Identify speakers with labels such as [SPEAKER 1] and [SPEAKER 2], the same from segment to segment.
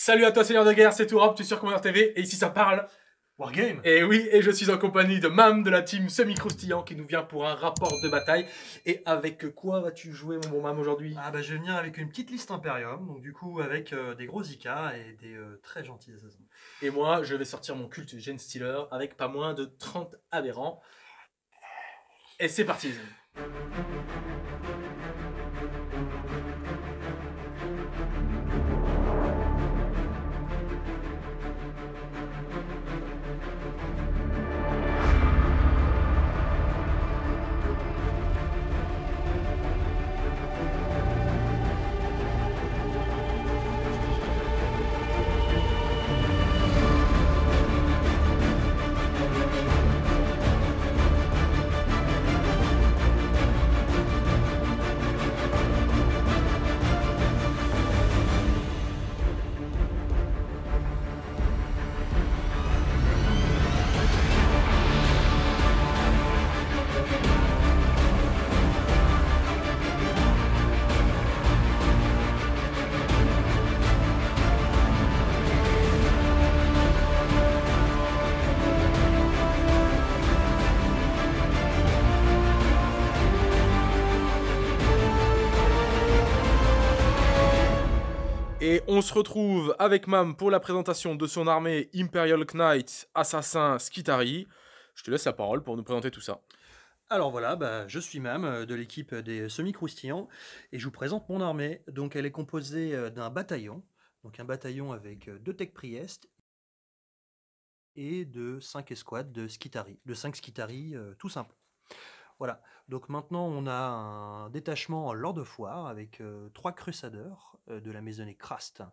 [SPEAKER 1] Salut à toi Seigneur de Guerre, c'est Tourab, tu es sur Commander TV et ici ça parle
[SPEAKER 2] Wargame.
[SPEAKER 1] Et oui, et je suis en compagnie de Mam de la team Semi-Croustillant qui nous vient pour un rapport de bataille. Et avec quoi vas-tu jouer mon bon Mam aujourd'hui?
[SPEAKER 2] Ah bah je vais venir avec une petite liste Imperium, donc du coup avec des gros IK et des très gentils assassins.
[SPEAKER 1] Et moi, je vais sortir mon culte Genestealer avec pas moins de 30 aberrants. Et c'est parti les amis. Et on se retrouve avec Mam pour la présentation de son armée Imperial Knight, Assassin, Skitari. Je te laisse la parole pour nous présenter tout ça.
[SPEAKER 2] Alors voilà, bah, je suis Mam de l'équipe des Semi-Croustillants et je vous présente mon armée. Donc elle est composée d'un bataillon, donc un bataillon avec 2 Tech Priest et de 5 escouades de Skitari, de 5 Skitari tout simple. Voilà, donc maintenant on a un détachement Lord of War avec 3 Crusaders de la maisonnée Krast.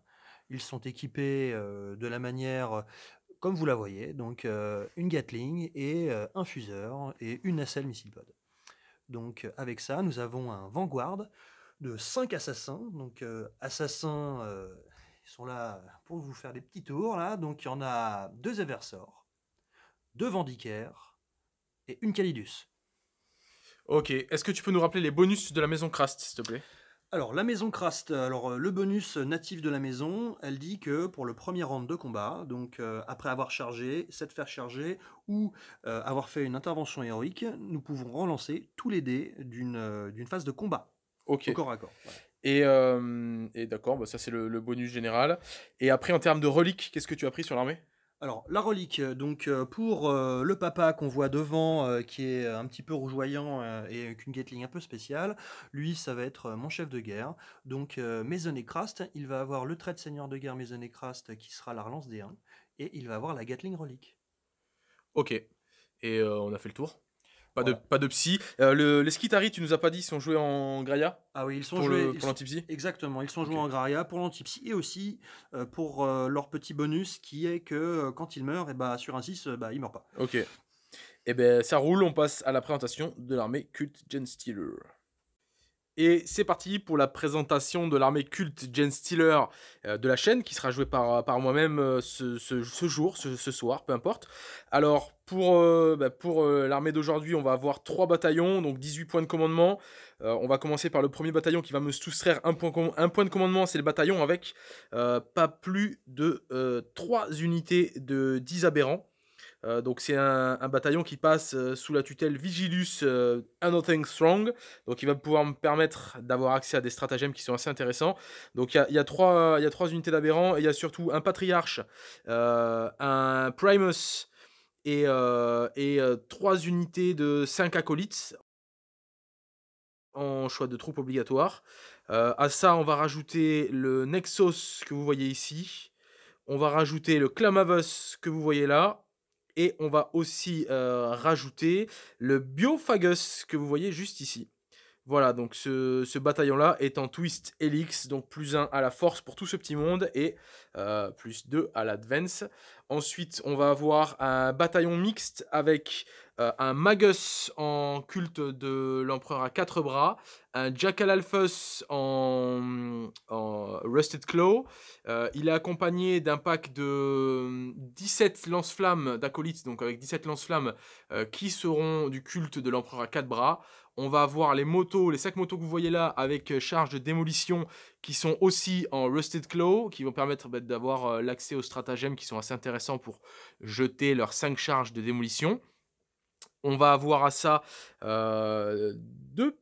[SPEAKER 2] Ils sont équipés de la manière comme vous la voyez, donc une Gatling et un fuseur et une nacelle missile pod. Donc avec ça, nous avons un Vanguard de 5 assassins. Donc assassins, ils sont là pour vous faire des petits tours là. Donc il y en a 2 Eversor, 2 Vandicaire et une Calidus.
[SPEAKER 1] Ok, est-ce que tu peux nous rappeler les bonus de la maison Krast, s'il te plaît?
[SPEAKER 2] Alors, la maison Krast, le bonus natif de la maison, elle dit que pour le premier round de combat, donc après avoir chargé, s'être fait charger ou avoir fait une intervention héroïque, nous pouvons relancer tous les dés d'une phase de combat.
[SPEAKER 1] Ok.
[SPEAKER 2] Au corps à corps. Voilà.
[SPEAKER 1] Et d'accord, bah ça c'est le bonus général. Et après, en termes de reliques, qu'est-ce que tu as pris sur l'armée?
[SPEAKER 2] Alors, la relique, donc pour le papa qu'on voit devant, qui est un petit peu rougeoyant et avec une Gatling un peu spéciale, lui, ça va être mon chef de guerre. Donc, Maisonnet Krast, il va avoir le trait de seigneur de guerre Maisonnet Krast qui sera la relance des 1, et il va avoir la Gatling relique.
[SPEAKER 1] Ok. Et on a fait le tour.
[SPEAKER 2] Voilà.
[SPEAKER 1] Pas de psy. Les Skitari, tu nous as pas dit, sont joués en Graia?
[SPEAKER 2] Ah oui, ils sont
[SPEAKER 1] pour
[SPEAKER 2] joués.
[SPEAKER 1] pour l'anti-psy?
[SPEAKER 2] Exactement, ils sont
[SPEAKER 1] Ok.
[SPEAKER 2] joués en Graia pour l'antipsy et aussi pour leur petit bonus qui est que quand ils meurent, et bah, sur un 6, bah, ils meurent pas.
[SPEAKER 1] Ok. Et ben ça roule, on passe à la présentation de l'armée Cult Genestealer. Et c'est parti pour la présentation de l'armée Cult Genestealer de la chaîne, qui sera jouée par moi-même ce jour, ce soir, peu importe. Alors, pour l'armée d'aujourd'hui, on va avoir 3 bataillons, donc 18 points de commandement. On va commencer par le premier bataillon qui va me soustraire un point de commandement, c'est le bataillon avec pas plus de 3 unités de 10 aberrants. Donc c'est un bataillon qui passe sous la tutelle Vigilus Anything Strong, donc il va pouvoir me permettre d'avoir accès à des stratagèmes qui sont assez intéressants. Donc il y a 3 unités d'aberrants, et il y a surtout un patriarche, un Primus et 3 unités de 5 acolytes en choix de troupes obligatoire. À ça, on va rajouter le Nexus que vous voyez ici. On va rajouter le Clamavus que vous voyez là. Et on va aussi rajouter le Biophagus que vous voyez juste ici. Voilà, donc ce bataillon-là est en twist Helix, donc plus 1 à la force pour tout ce petit monde et plus 2 à l'advance. Ensuite, on va avoir un bataillon mixte avec un Magus en en culte de l'empereur à 4 bras, un Jackal Alphus en Rusted Claw. Il est accompagné d'un pack de 17 lance-flammes d'acolytes, donc avec 17 lance-flammes qui seront du culte de l'empereur à 4 bras. On va avoir les motos, les 5 motos que vous voyez là, avec charge de démolition, qui sont aussi en Rusted Claw, qui vont permettre d'avoir l'accès aux stratagèmes qui sont assez intéressants pour jeter leurs 5 charges de démolition. On va avoir à ça 2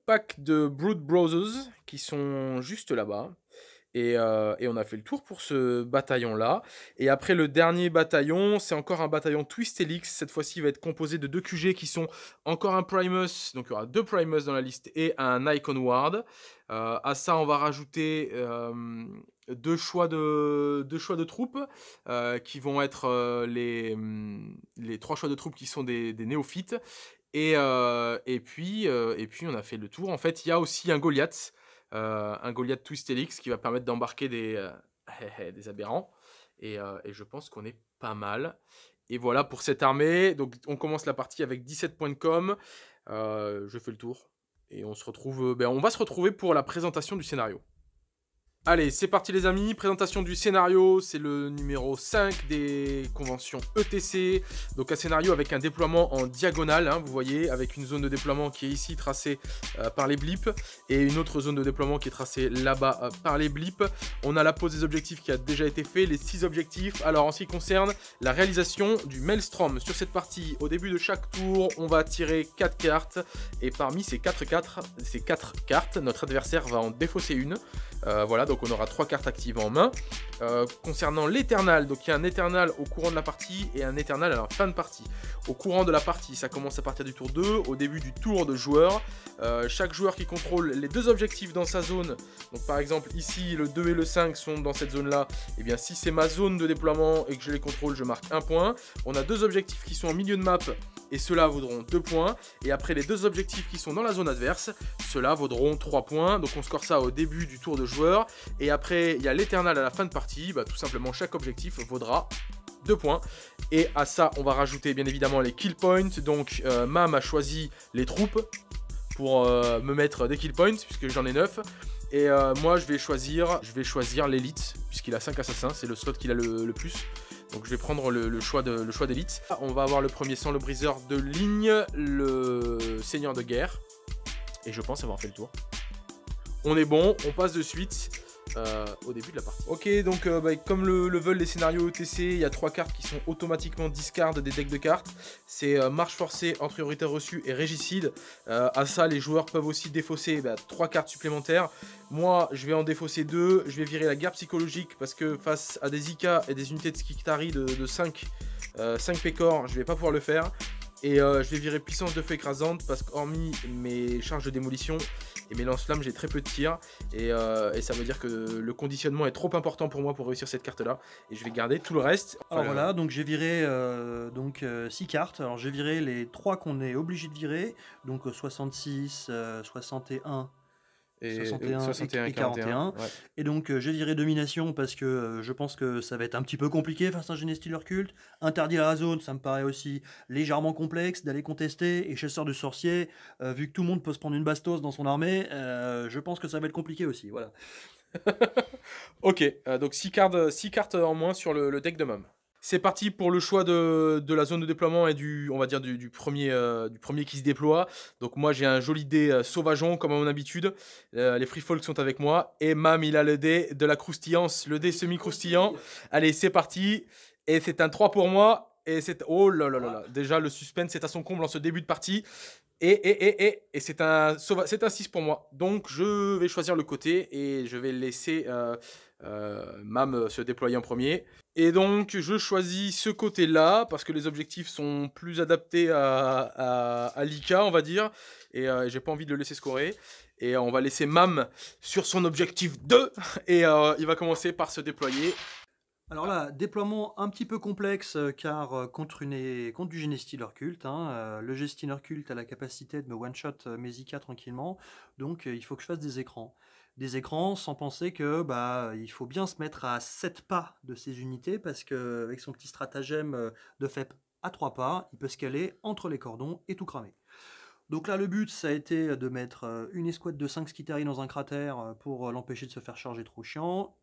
[SPEAKER 1] packs de Brood Brothers qui sont juste là-bas. Et on a fait le tour pour ce bataillon-là. Et après, le dernier bataillon, c'est encore un bataillon Twist Helix. Cette fois-ci, il va être composé de 2 QG qui sont encore un Primus. Donc, il y aura 2 Primus dans la liste et un Icon Ward. À ça, on va rajouter 2 choix de troupes qui vont être les 3 choix de troupes qui sont des néophytes. Et puis, on a fait le tour. En fait, il y a aussi un Goliath. Un Goliath Twist Helix qui va permettre d'embarquer des aberrants. Et je pense qu'on est pas mal. Et voilà pour cette armée. Donc on commence la partie avec 17 points de com. Je fais le tour. Et on se retrouve. On va se retrouver pour la présentation du scénario. Allez, c'est parti les amis, présentation du scénario, c'est le numéro 5 des conventions ETC, donc un scénario avec un déploiement en diagonale, hein, vous voyez, avec une zone de déploiement qui est ici tracée par les blips, et une autre zone de déploiement qui est tracée là-bas par les blips. On a la pose des objectifs qui a déjà été fait, les 6 objectifs. Alors en ce qui concerne la réalisation du Maelstrom, sur cette partie, au début de chaque tour, on va tirer 4 cartes, et parmi ces 4 cartes, notre adversaire va en défausser une. Voilà, donc on aura 3 cartes actives en main. Concernant l'éternal, donc il y a un éternal au courant de la partie et un éternal à la fin de partie. Au courant de la partie, ça commence à partir du tour 2, au début du tour de joueur. Chaque joueur qui contrôle les 2 objectifs dans sa zone, donc par exemple ici le 2 et le 5 sont dans cette zone là, et bien si c'est ma zone de déploiement et que je les contrôle, je marque 1 point. On a 2 objectifs qui sont en milieu de map, et ceux-là vaudront 2 points. Et après les 2 objectifs qui sont dans la zone adverse, ceux-là vaudront 3 points. Donc on score ça au début du tour de joueur. Et après, il y a l'éternal à la fin de partie. Tout simplement, chaque objectif vaudra 2 points. Et à ça, on va rajouter bien évidemment les kill points. Donc Mam a choisi les troupes pour me mettre des kill points, puisque j'en ai 9. Et moi, je vais choisir l'élite, puisqu'il a 5 assassins. C'est le slot qu'il a le plus. Donc je vais prendre le choix d'élite. On va avoir le premier sang, le briseur de ligne, le seigneur de guerre. Et je pense avoir fait le tour. On est bon, on passe de suite au début de la partie. Ok, donc comme le veulent les scénarios ETC, il y a 3 cartes qui sont automatiquement discard des decks de cartes. C'est marche forcée, en priorité reçue et régicide. À ça, les joueurs peuvent aussi défausser 3 cartes supplémentaires. Moi, je vais en défausser 2. Je vais virer la guerre psychologique parce que face à des IK et des unités de Skitari de 5 pécores, je vais pas pouvoir le faire. Et je vais virer puissance de feu écrasante parce qu'hormis mes charges de démolition et mes lance-flammes, j'ai très peu de tir. Et ça veut dire que le conditionnement est trop important pour moi pour réussir cette carte-là. Et je vais garder tout le reste.
[SPEAKER 2] Alors voilà, donc j'ai viré 6 cartes. Alors j'ai viré les 3 qu'on est obligé de virer. Donc 66, 61... 61 et 41. Ouais. Et donc j'ai viré domination parce que je pense que ça va être un petit peu compliqué face à un Genestealer culte. Interdire la zone, ça me paraît aussi légèrement complexe d'aller contester. Et chasseur de sorciers, vu que tout le monde peut se prendre une bastos dans son armée, je pense que ça va être compliqué aussi. Voilà.
[SPEAKER 1] Ok, donc 6 cartes en moins sur le deck de Mam. C'est parti pour le choix de la zone de déploiement et du premier qui se déploie. Donc moi j'ai un joli dé sauvageon comme à mon habitude. Les free folk sont avec moi. Et Mam il a le dé de la croustillance, le dé semi-croustillant. Allez c'est parti. Et c'est un 3 pour moi. Et c'est... Oh là là là là. Déjà le suspense est à son comble en ce début de partie. Et c'est un 6 pour moi. Donc je vais choisir le côté et je vais laisser Mam se déployer en premier. Et donc je choisis ce côté-là parce que les objectifs sont plus adaptés à l'IK, on va dire. Et j'ai pas envie de le laisser scorer. Et on va laisser Mam sur son objectif 2. Et il va commencer par se déployer.
[SPEAKER 2] Alors là, déploiement un petit peu complexe car contre du Genestealer culte. Le Genestealer culte a la capacité de me one-shot mes IK tranquillement. Donc il faut que je fasse des écrans. Des écrans sans penser que il faut bien se mettre à 7 pas de ces unités parce qu'avec son petit stratagème de FEP à 3 pas, il peut se caler entre les cordons et tout cramer. Donc là, le but, ça a été de mettre une escouade de 5 Skitarii dans un cratère pour l'empêcher de se faire charger trop chiant.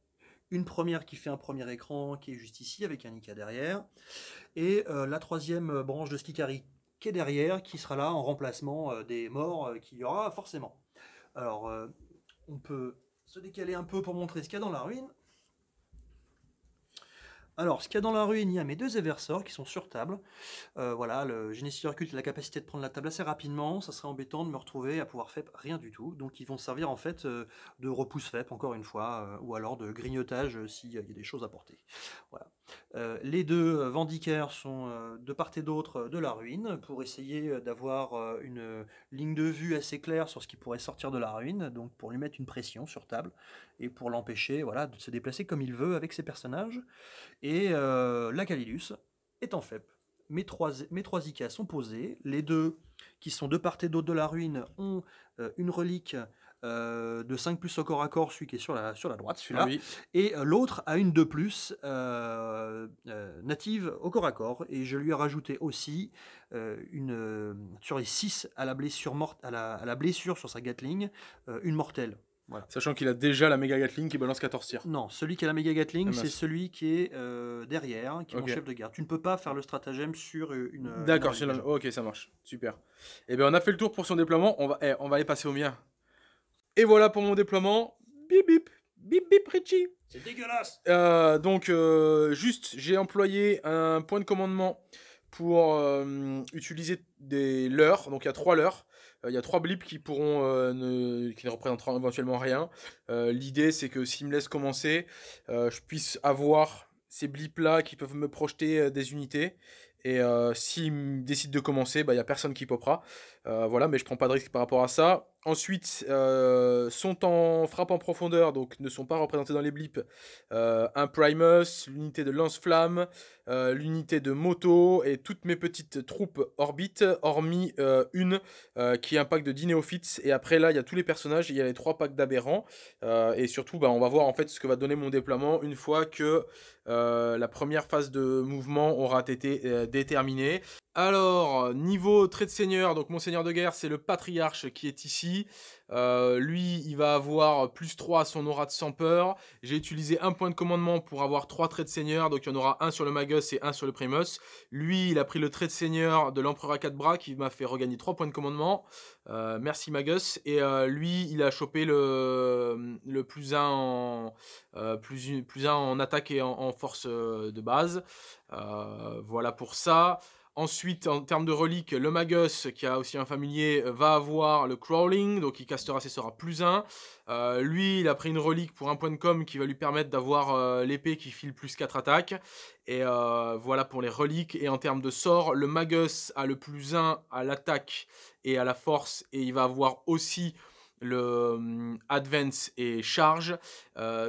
[SPEAKER 2] Une première qui fait un premier écran qui est juste ici avec un Nika derrière. Et la troisième branche de Skikari qui est derrière, qui sera là en remplacement des morts qu'il y aura forcément. Alors, on peut se décaler un peu pour montrer ce qu'il y a dans la ruine. Alors, ce qu'il y a dans la ruine, il y a mes 2 Eversors qui sont sur table. Voilà, le Généticeur Culte a la capacité de prendre la table assez rapidement. Ça serait embêtant de me retrouver à pouvoir faire rien du tout. Donc, ils vont servir en fait de repousse FEP, encore une fois, ou alors de grignotage s'il y a des choses à porter. Voilà. Les 2 Vandicaires sont de part et d'autre de la ruine pour essayer d'avoir une ligne de vue assez claire sur ce qui pourrait sortir de la ruine, donc pour lui mettre une pression sur table et pour l'empêcher voilà, de se déplacer comme il veut avec ses personnages. Et la Calidus est en FEP. Mes trois IK sont posés. Les 2 qui sont de part et d'autre de la ruine ont une relique de 5 plus au corps à corps, celui qui est sur la droite, celui-là.
[SPEAKER 1] Ah oui.
[SPEAKER 2] Et l'autre a une de plus native au corps à corps. Et je lui ai rajouté aussi sur les 6 à la blessure à la blessure sur sa Gatling, une mortelle. Voilà.
[SPEAKER 1] Sachant qu'il a déjà la méga Gatling qui balance 14 tirs.
[SPEAKER 2] Non, celui qui a la méga Gatling,
[SPEAKER 1] Ah,
[SPEAKER 2] c'est
[SPEAKER 1] mince.
[SPEAKER 2] celui qui est derrière, qui est mon
[SPEAKER 1] Ok.
[SPEAKER 2] chef de garde. Tu ne peux pas faire le stratagème sur une.
[SPEAKER 1] D'accord,
[SPEAKER 2] relique, déjà.
[SPEAKER 1] ok, ça marche. Super. Et bien, on a fait le tour pour son déploiement. On va aller passer au mien. Et voilà pour mon déploiement. Bip bip. Bip bip Richie.
[SPEAKER 2] C'est dégueulasse!
[SPEAKER 1] Donc, juste, j'ai employé un point de commandement pour utiliser des leurres. Donc, il y a 3 leurres. Il y a 3 blips qui pourront qui ne représenteront éventuellement rien. L'idée, c'est que s'il me laisse commencer, je puisse avoir ces blips là qui peuvent me projeter des unités. Et s'il me décide de commencer, bah, il n'y a personne qui popera. Voilà, mais je prends pas de risque par rapport à ça. Ensuite, sont en frappe en profondeur, donc ne sont pas représentés dans les blips. Un Primus, l'unité de lance-flamme, l'unité de moto et toutes mes petites troupes orbites, hormis une qui est un pack de 10 néophytes. Et après là, il y a tous les personnages, il y a les 3 packs d'aberrants. Et surtout, bah, on va voir en fait ce que va donner mon déploiement une fois que la première phase de mouvement aura été déterminée. Alors, niveau trait de seigneur, donc mon seigneur de guerre, c'est le patriarche qui est ici. Lui, il va avoir plus 3 à son aura de sans peur. J'ai utilisé un point de commandement pour avoir 3 traits de seigneur, donc il y en aura un sur le Magus et un sur le Primus. Lui, il a pris le trait de seigneur de l'empereur à 4 bras qui m'a fait regagner 3 points de commandement. Merci Magus. Et lui, il a chopé le plus 1 en, plus 1 en attaque et en force de base. Voilà pour ça. Ensuite, en termes de reliques, le Magus, qui a aussi un familier, va avoir le Crawling, donc il castera ses sorts à plus 1. Lui, il a pris une relique pour un point de com qui va lui permettre d'avoir l'épée qui file plus 4 attaques. Et voilà pour les reliques. Et en termes de sorts, le Magus a le plus 1 à l'attaque et à la force, et il va avoir aussi le Advance et Charge,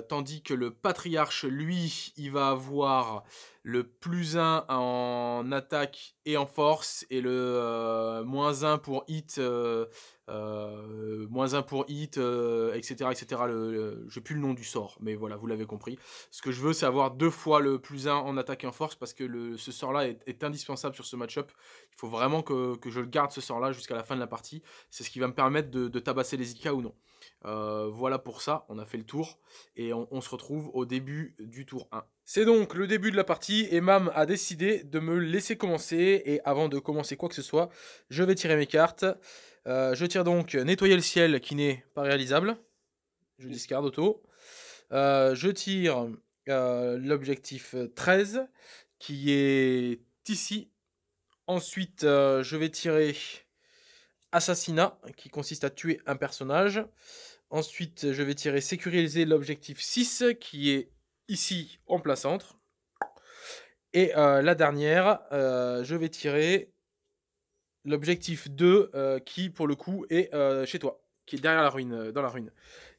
[SPEAKER 1] tandis que le Patriarche, lui, il va avoir le plus 1 en attaque et en force, et le moins 1 pour hit, moins 1 pour hit, etc. etc. Je n'ai plus le nom du sort, mais voilà, vous l'avez compris. Ce que je veux, c'est avoir 2 fois le plus 1 en attaque et en force, parce que ce sort-là est indispensable sur ce match-up. Il faut vraiment que je le garde, ce sort-là, jusqu'à la fin de la partie. C'est ce qui va me permettre de tabasser les IK ou non. Voilà pour ça, on a fait le tour, et on se retrouve au début du tour 1. C'est donc le début de la partie, et Mam a décidé de me laisser commencer, et avant de commencer quoi que ce soit, je vais tirer mes cartes. Je tire donc nettoyer le ciel, qui n'est pas réalisable. Je discarde auto. Je tire l'objectif 13, qui est ici. Ensuite, je vais tirer assassinat, qui consiste à tuer un personnage. Ensuite, je vais tirer sécuriser l'objectif 6, qui est ici en plein centre. Et la dernière, je vais tirer l'objectif 2, qui pour le coup est chez toi, qui est derrière la ruine, dans la ruine.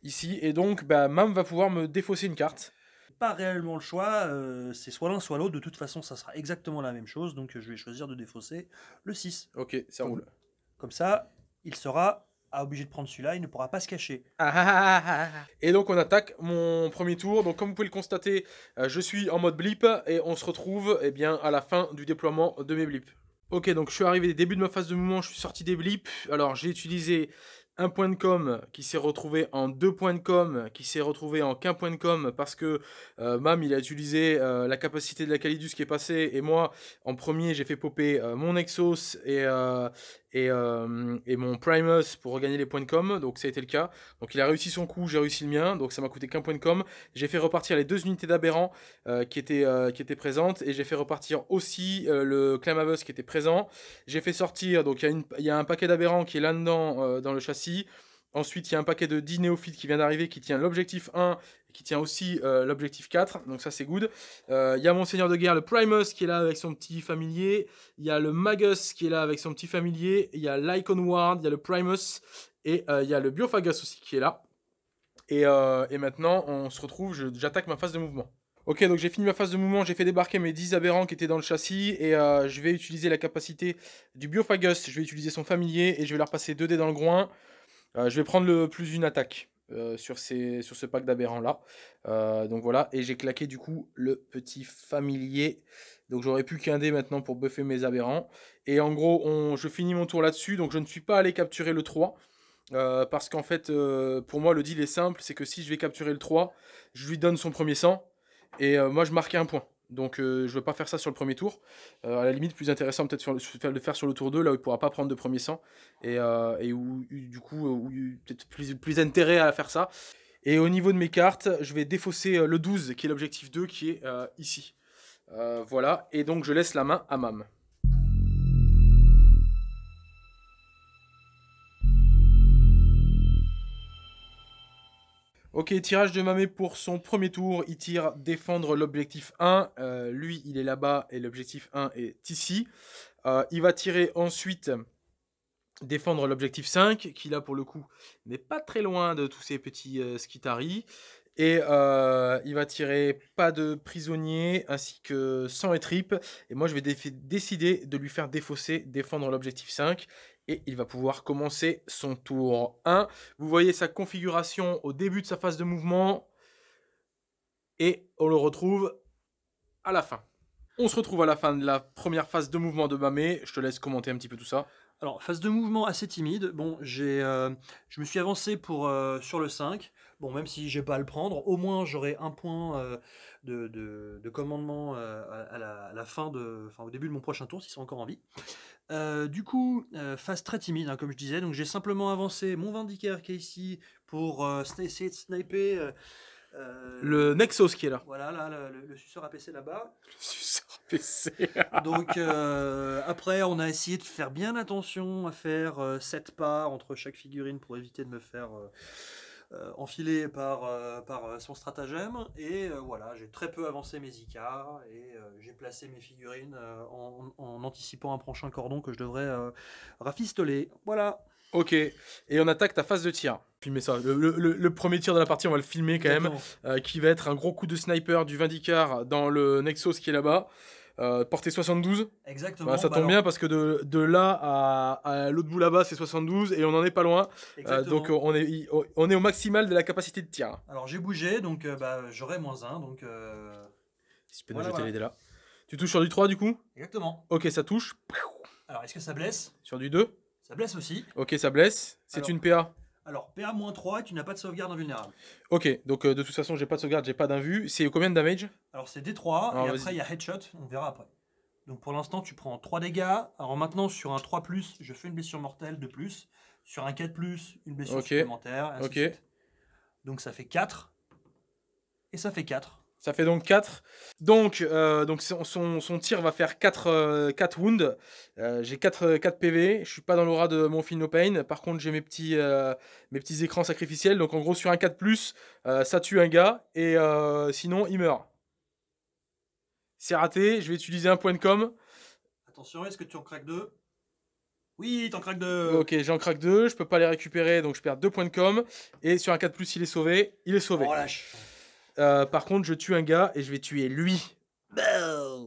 [SPEAKER 1] Ici, et donc bah, Mam va pouvoir me défausser une carte.
[SPEAKER 2] Pas réellement le choix, c'est soit l'un soit l'autre. De toute façon, ça sera exactement la même chose. Donc je vais choisir de défausser le 6.
[SPEAKER 1] Ok, ça roule.
[SPEAKER 2] Comme ça, il sera obligé de prendre celui-là, il ne pourra pas se cacher.
[SPEAKER 1] Et donc on attaque mon premier tour. Donc comme vous pouvez le constater, je suis en mode blip, et on se retrouve eh bien, à la fin du déploiement de mes blips. Ok, donc je suis arrivé début de ma phase de mouvement, je suis sorti des blips. Alors j'ai utilisé un point de com qui s'est retrouvé en 2 points de com, qui s'est retrouvé en qu'un point de com parce que Mam il a utilisé la capacité de la Calidus qui est passée et moi en premier j'ai fait popper mon Exos et mon Primus pour regagner les points de com, donc ça a été le cas. Donc il a réussi son coup, j'ai réussi le mien, donc ça m'a coûté qu'un point de com. J'ai fait repartir les 2 unités d'aberrant qui étaient présentes et j'ai fait repartir aussi le Clamavus qui était présent. J'ai fait sortir, donc il y a un paquet d'aberrants qui est là-dedans dans le châssis. Ensuite, il y a un paquet de 10 néophytes qui vient d'arriver qui tient l'objectif 1 et qui tient aussi l'objectif 4. Donc ça, c'est good. Il y a mon seigneur de guerre, le Primus, qui est là avec son petit familier. Il y a le Magus qui est là avec son petit familier. Il y a l'Icon Ward, il y a le Primus. Et il y a le Biophagus aussi qui est là. Et maintenant, on se retrouve, j'attaque ma phase de mouvement. Ok, donc j'ai fini ma phase de mouvement, j'ai fait débarquer mes 10 aberrants qui étaient dans le châssis et je vais utiliser la capacité du Biophagus, je vais utiliser son familier et je vais leur passer 2 dés dans le groin. Je vais prendre le plus une attaque sur ce pack d'aberrants là. Donc voilà, et j'ai claqué du coup le petit familier. Donc j'aurais plus qu'un dé maintenant pour buffer mes aberrants. Et en gros, je finis mon tour là-dessus, donc je ne suis pas allé capturer le 3. Parce qu'en fait, pour moi, le deal est simple, c'est que si je vais capturer le 3, je lui donne son premier sang. Et moi, je marquais un point. Donc, je ne veux pas faire ça sur le premier tour. À la limite, plus intéressant peut-être de le faire sur le tour 2, là où il ne pourra pas prendre de premier sang. Et où, du coup, où peut-être plus intérêt à faire ça. Et au niveau de mes cartes, je vais défausser le 12, qui est l'objectif 2, qui est ici. Voilà. Et donc, je laisse la main à Mam. Ok, tirage de Mamé pour son premier tour. Il tire défendre l'objectif 1. Lui, il est là-bas et l'objectif 1 est ici. Il va tirer ensuite défendre l'objectif 5, qui là, pour le coup, n'est pas très loin de tous ces petits Skitari. Et il va tirer pas de prisonnier, ainsi que sang et tripes. Et moi, je vais décider de lui faire défendre l'objectif 5. Et il va pouvoir commencer son tour 1. Vous voyez sa configuration au début de sa phase de mouvement. Et on le retrouve à la fin. On se retrouve à la fin de la première phase de mouvement de Mamé. Je te laisse commenter un petit peu tout ça.
[SPEAKER 2] Alors, phase de mouvement assez timide. Bon, je me suis avancé sur le 5. Bon, même si j'ai pas à le prendre, au moins j'aurai un point de commandement à la fin au début de mon prochain tour, s'ils sont encore en vie. Du coup, phase très timide, hein, comme je disais. Donc, j'ai simplement avancé mon Vindicaire qui est ici pour essayer de sniper.
[SPEAKER 1] Le Nexos qui est là.
[SPEAKER 2] Voilà, là, le suceur APC là-bas.
[SPEAKER 1] Le suceur APC.
[SPEAKER 2] Donc, après, on a essayé de faire bien attention à faire 7 pas entre chaque figurine pour éviter de me faire enfiler par son stratagème. Et voilà, j'ai très peu avancé mes IK et j'ai placé mes figurines en anticipant un prochain cordon que je devrais rafistoler. Voilà.
[SPEAKER 1] Ok, et on attaque ta phase de tir. Filmer ça. Le premier tir de la partie, on va le filmer quand même. Qui va être un gros coup de sniper du Vindicar dans le Nexos qui est là-bas. Portée 72.
[SPEAKER 2] Exactement.
[SPEAKER 1] Voilà, ça tombe bien parce que de là à l'autre bout là-bas, c'est 72 et on n'en est pas loin. Donc on est au maximal de la capacité de tir.
[SPEAKER 2] Alors j'ai bougé, donc j'aurai -1. Donc,
[SPEAKER 1] si tu peux nous jeter les dés là. Tu touches sur du 3 du coup?
[SPEAKER 2] Exactement.
[SPEAKER 1] Ok, ça touche.
[SPEAKER 2] Alors est-ce que ça blesse?
[SPEAKER 1] Sur du 2?
[SPEAKER 2] Ça blesse aussi.
[SPEAKER 1] Ok, ça blesse. C'est une PA.
[SPEAKER 2] Alors, PA -3 et tu n'as pas de sauvegarde invulnérable.
[SPEAKER 1] Ok, donc de toute façon, j'ai pas de sauvegarde, j'ai pas d'invue. C'est combien de damage?
[SPEAKER 2] Alors, c'est D3 et après, il y a headshot, on verra après. Donc, pour l'instant, tu prends 3 dégâts. Alors, maintenant, sur un 3+, je fais une blessure mortelle de plus. Sur un 4+, une blessure supplémentaire. Ainsi de suite. Donc, ça fait 4. Et ça fait 4.
[SPEAKER 1] Ça fait donc 4. Donc son tir va faire 4 wounds. J'ai 4 PV. Je suis pas dans l'aura de mon Feel No Pain. Par contre, j'ai mes petits écrans sacrificiels. Donc en gros, sur un 4+, ça tue un gars. Et sinon, il meurt. C'est raté. Je vais utiliser un point de com.
[SPEAKER 2] Attention, est-ce que tu en craques 2? Oui, t'en craques 2.
[SPEAKER 1] Ok, j'en craque 2. Je peux pas les récupérer. Donc je perds 2 points de com. Et sur un 4+, il est sauvé. Il est sauvé.
[SPEAKER 2] Oh lâche.
[SPEAKER 1] Par contre, je tue un gars et je vais tuer lui.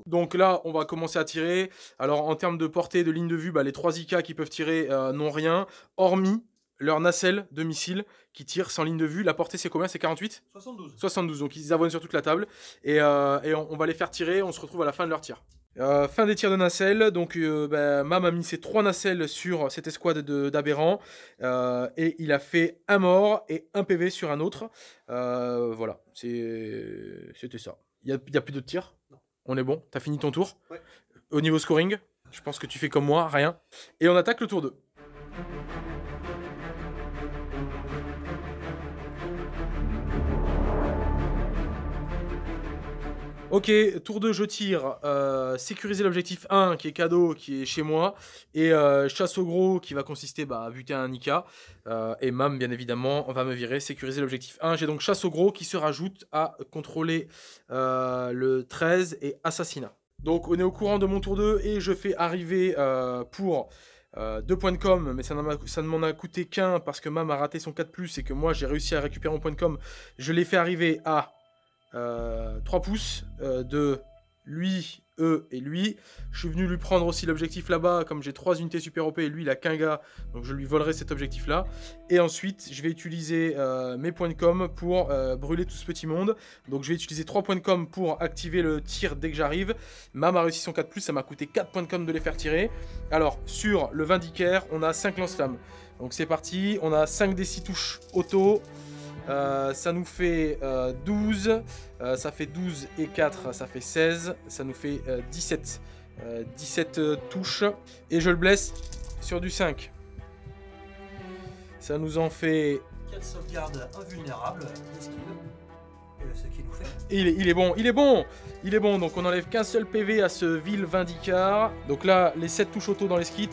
[SPEAKER 1] Donc là, on va commencer à tirer. Alors, en termes de portée, de ligne de vue, les 3 IK qui peuvent tirer n'ont rien, hormis leur nacelle de missile qui tire sans ligne de vue. La portée, c'est combien? C'est 48?
[SPEAKER 2] 72.
[SPEAKER 1] 72, donc ils avoinent sur toute la table. Et on va les faire tirer, on se retrouve à la fin de leur tir. Fin des tirs de nacelles, donc Mam a mis ses 3 nacelles sur cette escouade d'aberrants, et il a fait un mort et un PV sur un autre. Voilà, c'était ça. Il y a plus de tirs.
[SPEAKER 2] Non.
[SPEAKER 1] On est bon, t'as fini ton tour.
[SPEAKER 2] Ouais.
[SPEAKER 1] Au niveau scoring, je pense que tu fais comme moi, rien. Et on attaque le tour 2. Ok, tour 2, je tire. Sécuriser l'objectif 1, qui est cadeau, qui est chez moi. Et chasse au gros, qui va consister à buter un Nika. Et Mam, bien évidemment, va me virer. Sécuriser l'objectif 1. J'ai donc chasse au gros qui se rajoute à contrôler le 13 et assassinat. Donc on est au courant de mon tour 2 et je fais arriver pour 2 points de com, mais ça ne m'en a coûté qu'un parce que Mam a raté son 4+, et que moi j'ai réussi à récupérer mon point de com. Je l'ai fait arriver à 3 pouces de lui, eux et lui. Je suis venu lui prendre aussi l'objectif là-bas, comme j'ai 3 unités super OP et lui il a qu'un gars, donc je lui volerai cet objectif là. Et ensuite je vais utiliser mes points de com pour brûler tout ce petit monde. Donc je vais utiliser 3 points de com pour activer le tir dès que j'arrive. Mam a réussi son 4+, ça m'a coûté 4 points de com de les faire tirer. Alors sur le Vindicaire on a 5 lance-flammes. Donc c'est parti, on a 5 des 6 touches auto. Ça nous fait 12, ça fait 12 et 4, ça fait 16, ça nous fait 17. 17 touches, et je le blesse sur du 5. Ça nous en fait...
[SPEAKER 2] 4 sauvegardes invulnérables, ce qui nous fait...
[SPEAKER 1] Il est bon, il est bon. Il est bon, donc on n'enlève qu'un seul PV à ce vil Vindicar. Donc là, les 7 touches auto dans les skits.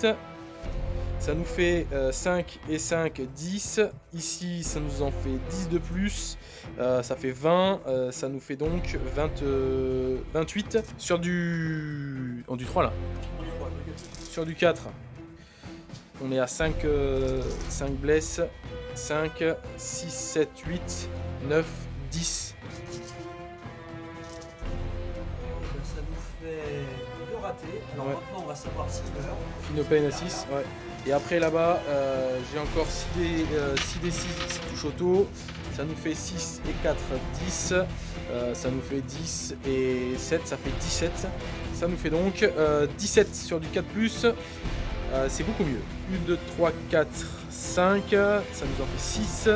[SPEAKER 1] Ça nous fait 5 et 5, 10. Ici, ça nous en fait 10 de plus. Ça fait 20. Ça nous fait donc 28. Sur du 3 là. Sur du 4. On est à 5 blesses. 5, 6, 7, 8, 9, 10.
[SPEAKER 2] Ça nous fait 2 ratés. Alors
[SPEAKER 1] ouais.
[SPEAKER 2] Maintenant, on va savoir si meurt.
[SPEAKER 1] Finopane à 6, ouais. Et après là-bas, j'ai encore 6 des 6 touches auto. Ça nous fait 6 et 4, 10. Ça nous fait 10 et 7, ça fait 17. Ça nous fait donc 17 sur du 4+. C'est beaucoup mieux. 1, 2, 3, 4, 5. Ça nous en fait 6.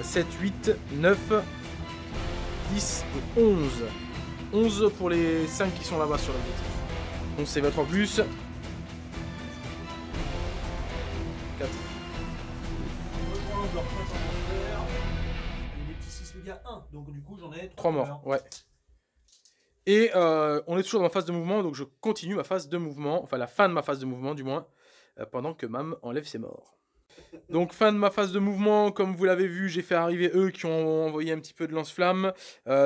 [SPEAKER 1] 7, 8, 9, 10 et 11. 11 pour les 5 qui sont là-bas sur l'objectif. Donc c'est 23+. 4.
[SPEAKER 2] Les petits 6 mégas 1, donc du coup j'en ai
[SPEAKER 1] 3 morts, ouais. Et on est toujours dans ma phase de mouvement, donc je continue ma phase de mouvement, enfin la fin de ma phase de mouvement du moins, pendant que Mam enlève ses morts. Donc fin de ma phase de mouvement, comme vous l'avez vu, j'ai fait arriver eux qui ont envoyé un petit peu de lance-flamme.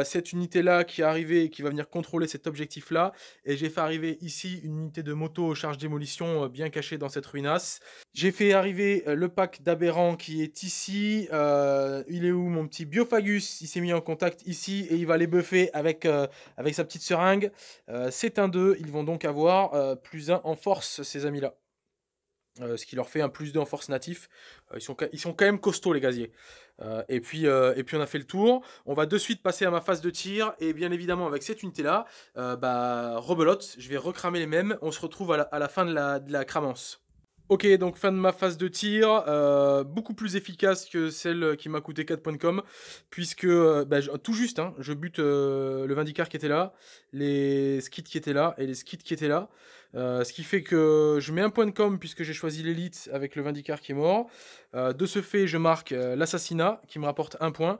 [SPEAKER 1] Cette unité-là qui est arrivée et qui va venir contrôler cet objectif-là. Et j'ai fait arriver ici une unité de moto charge démolition bien cachée dans cette ruinasse. J'ai fait arriver le pack d'aberrants qui est ici. Il est où mon petit Biophagus? Il s'est mis en contact ici et il va les buffer avec sa petite seringue. C'est un 2, ils vont donc avoir +1 en force ces amis-là. Ce qui leur fait un +2 en force natif. Ils sont quand même costauds les gaziers. Et puis on a fait le tour. On va de suite passer à ma phase de tir. Et bien évidemment avec cette unité là, rebelote, je vais recramer les mêmes. On se retrouve à la fin de la cramance. Ok, donc fin de ma phase de tir, beaucoup plus efficace que celle qui m'a coûté 4 points de com, puisque tout juste, hein, je bute le Vindicar qui était là, les skits qui étaient là et les skits qui étaient là. Ce qui fait que je mets un point de com puisque j'ai choisi l'élite avec le Vindicar qui est mort. De ce fait, je marque l'assassinat qui me rapporte 1 point.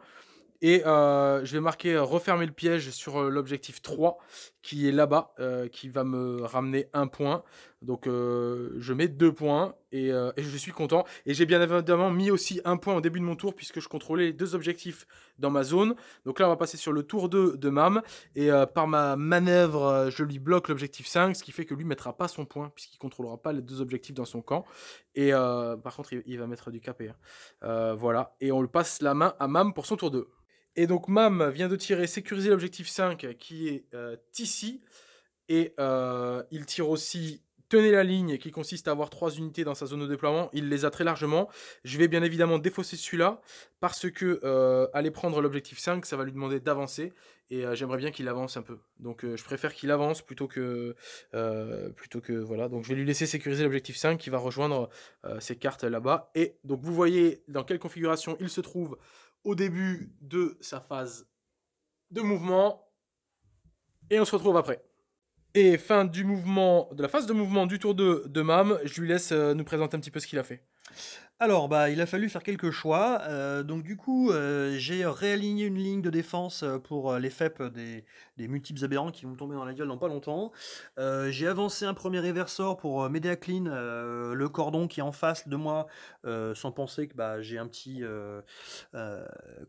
[SPEAKER 1] Et je vais marquer refermer le piège sur l'objectif 3 qui est là-bas, qui va me ramener 1 point. Donc je mets 2 points et je suis content. Et j'ai bien évidemment mis aussi 1 point au début de mon tour puisque je contrôlais les 2 objectifs dans ma zone. Donc là on va passer sur le tour 2 de Mam. Et par ma manœuvre, je lui bloque l'objectif 5, ce qui fait que lui ne mettra pas son point puisqu'il ne contrôlera pas les 2 objectifs dans son camp. Et par contre il va mettre du KP. Voilà. Et on lui passe la main à Mam pour son tour 2. Et donc Mam vient de tirer sécuriser l'objectif 5 qui est ici. Et il tire aussi tenez la ligne qui consiste à avoir 3 unités dans sa zone de déploiement, il les a très largement. Je vais bien évidemment défausser celui-là parce que aller prendre l'objectif 5, ça va lui demander d'avancer et j'aimerais bien qu'il avance un peu. Donc je préfère qu'il avance plutôt que voilà. Donc je vais lui laisser sécuriser l'objectif 5 qui va rejoindre ces cartes là-bas. Et donc vous voyez dans quelle configuration il se trouve au début de sa phase de mouvement et on se retrouve après. Et fin du mouvement, de la phase de mouvement du tour de Mam, je lui laisse nous présenter un petit peu ce qu'il a fait.
[SPEAKER 2] Alors, bah, il a fallu faire quelques choix. Donc, du coup, j'ai réaligné une ligne de défense pour les FEP des multiples aberrants qui vont tomber dans la gueule dans pas longtemps. J'ai avancé un premier réversor pour m'aider à clean le cordon qui est en face de moi, sans penser que bah, j'ai un petit.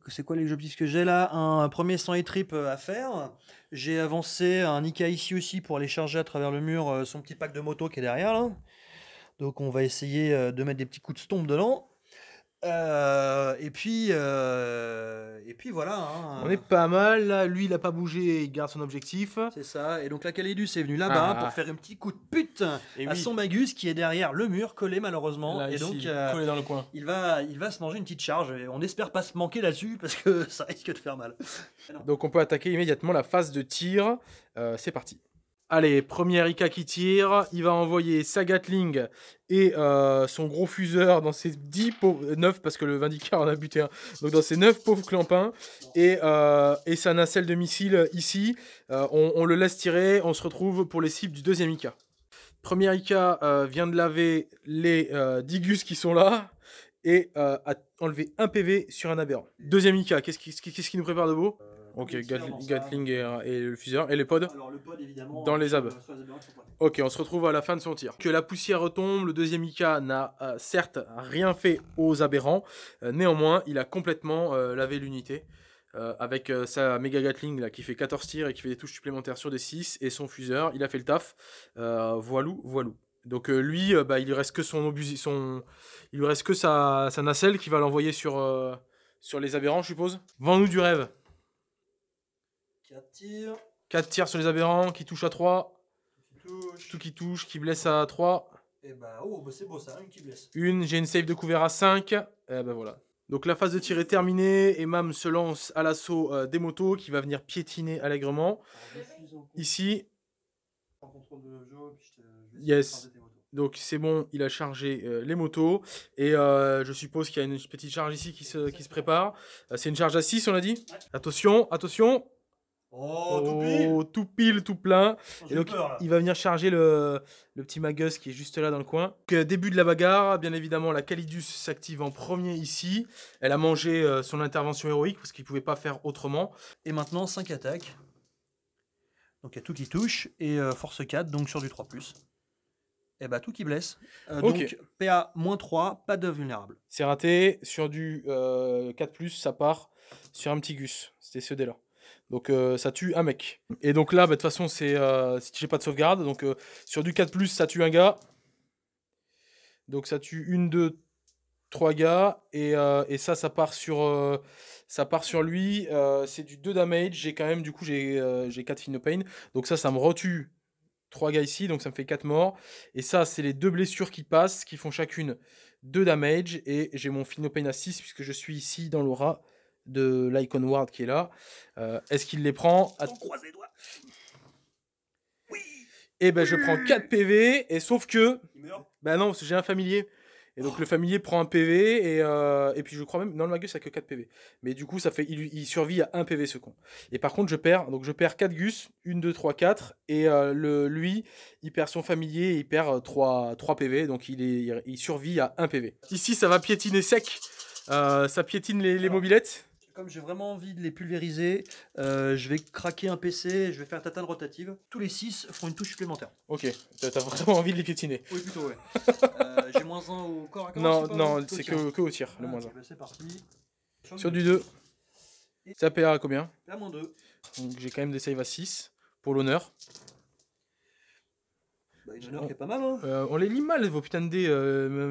[SPEAKER 2] C'est quoi les objectifs que j'ai là? Un premier sang et trip à faire. J'ai avancé un Nika ici aussi pour aller charger à travers le mur son petit pack de moto qui est derrière là. Donc on va essayer de mettre des petits coups de stomp dedans. Et puis voilà. Hein.
[SPEAKER 1] On est pas mal, là. Lui il a pas bougé, il garde son objectif.
[SPEAKER 2] C'est ça. Et donc la Calédus est venue là-bas pour faire un petit coup de pute à son Magus qui est derrière le mur, collé malheureusement.
[SPEAKER 1] Là,
[SPEAKER 2] et
[SPEAKER 1] ici,
[SPEAKER 2] donc
[SPEAKER 1] collé dans le coin.
[SPEAKER 2] Il va se manger une petite charge. Et on espère pas se manquer là-dessus parce que ça risque de faire mal.
[SPEAKER 1] Donc on peut attaquer immédiatement la phase de tir. C'est parti. Allez, premier Ika qui tire, il va envoyer sa Gatling et son gros fuseur dans ses 9, parce que le Vindicator en a buté un, donc dans ses 9 pauvres clampins, et sa nacelle de missile ici, on le laisse tirer, on se retrouve pour les cibles du deuxième Ika. Premier Ika vient de laver les 10 gus qui sont là, et a enlevé un PV sur un aberrant. Deuxième Ika, qu'est-ce qui nous prépare de beau? Ok, Gatling et le fuseur. Et les pods?
[SPEAKER 2] Alors le pod évidemment
[SPEAKER 1] dans les abs. Ok, on se retrouve à la fin de son tir. Que la poussière retombe, le deuxième Ika n'a certes rien fait aux aberrants. Néanmoins, il a complètement lavé l'unité. Avec sa méga Gatling là, qui fait 14 tirs et qui fait des touches supplémentaires sur des 6. Et son fuseur, il a fait le taf. Voilou. Donc lui, il lui reste que il lui reste que sa nacelle qui va l'envoyer sur les aberrants, je suppose. Vends-nous du rêve.
[SPEAKER 2] 4 tirs.
[SPEAKER 1] 4 tirs sur les aberrants, qui touche à 3. Tout qui touche, qui blesse à 3.
[SPEAKER 2] Et bah, oh, bah c'est beau ça, une qui blesse.
[SPEAKER 1] J'ai une save de couvert à 5. Et bah voilà. Donc la phase de tir est terminée et Mam se lance à l'assaut des motos qui va venir piétiner allègrement. Ici. Yes. Donc c'est bon, il a chargé les motos. Et je suppose qu'il y a une petite charge ici qui se prépare. C'est une charge à 6, on a dit. Attention. Tout pile, tout plein. Et donc, il va venir charger le petit Magus qui est juste là dans le coin. Donc, début de la bagarre, bien évidemment, la Calidus s'active en premier ici. Elle a mangé son intervention héroïque parce qu'il ne pouvait pas faire autrement.
[SPEAKER 2] Et maintenant, 5 attaques. Donc, il y a tout qui touche. Et force 4, donc sur du 3+. Et bah, tout qui blesse. Donc, PA -3, pas de vulnérable.
[SPEAKER 1] C'est raté. Sur du 4+, ça part sur un petit Gus. C'était ce dé-là. Donc ça tue un mec. Et donc là, de toute façon, c'est si j'ai pas de sauvegarde. Donc sur du 4+, ça tue un gars. Donc ça tue 1, 2, 3 gars. Et ça part sur lui. C'est du 2 damage. J'ai quand même, du coup, j'ai 4 Phenopain. Donc ça me retue 3 gars ici. Donc ça me fait 4 morts. Et ça, c'est les 2 blessures qui passent, qui font chacune 2 damage. Et j'ai mon Phenopain à 6, puisque je suis ici dans l'aura de l'Icon Ward qui est là. Est-ce qu'il les prend?
[SPEAKER 2] On croise les doigts.
[SPEAKER 1] Oui. Et ben je prends 4 PV, et sauf que...
[SPEAKER 2] Il meurt.
[SPEAKER 1] Bah non, parce que j'ai un familier. Et donc le familier prend un PV, et puis je crois même... Non, le Magus a que 4 PV. Mais du coup, ça fait il survit à 1 PV ce con. Et par contre, je perds 4 Gus, 1, 2, 3, 4, et lui, il perd son familier, il perd 3 PV, donc il survit à 1 PV. Ici, ça va piétiner sec. Ça piétine les mobilettes.
[SPEAKER 2] Comme j'ai vraiment envie de les pulvériser, je vais craquer un PC, je vais faire tatane rotative. Tous les 6 font une touche supplémentaire.
[SPEAKER 1] Ok, t'as vraiment envie de les piétiner.
[SPEAKER 2] Oui, plutôt, ouais. J'ai -1 au corps à corps.
[SPEAKER 1] Non, c'est que au tir, le -1.
[SPEAKER 2] Bah c'est parti.
[SPEAKER 1] Sur du 2. Ça PA à combien?
[SPEAKER 2] PA -2.
[SPEAKER 1] Donc j'ai quand même des saves à 6 pour l'honneur.
[SPEAKER 2] Bah, une honneur qui est pas mal, hein.
[SPEAKER 1] On les lit mal, vos putains de dés,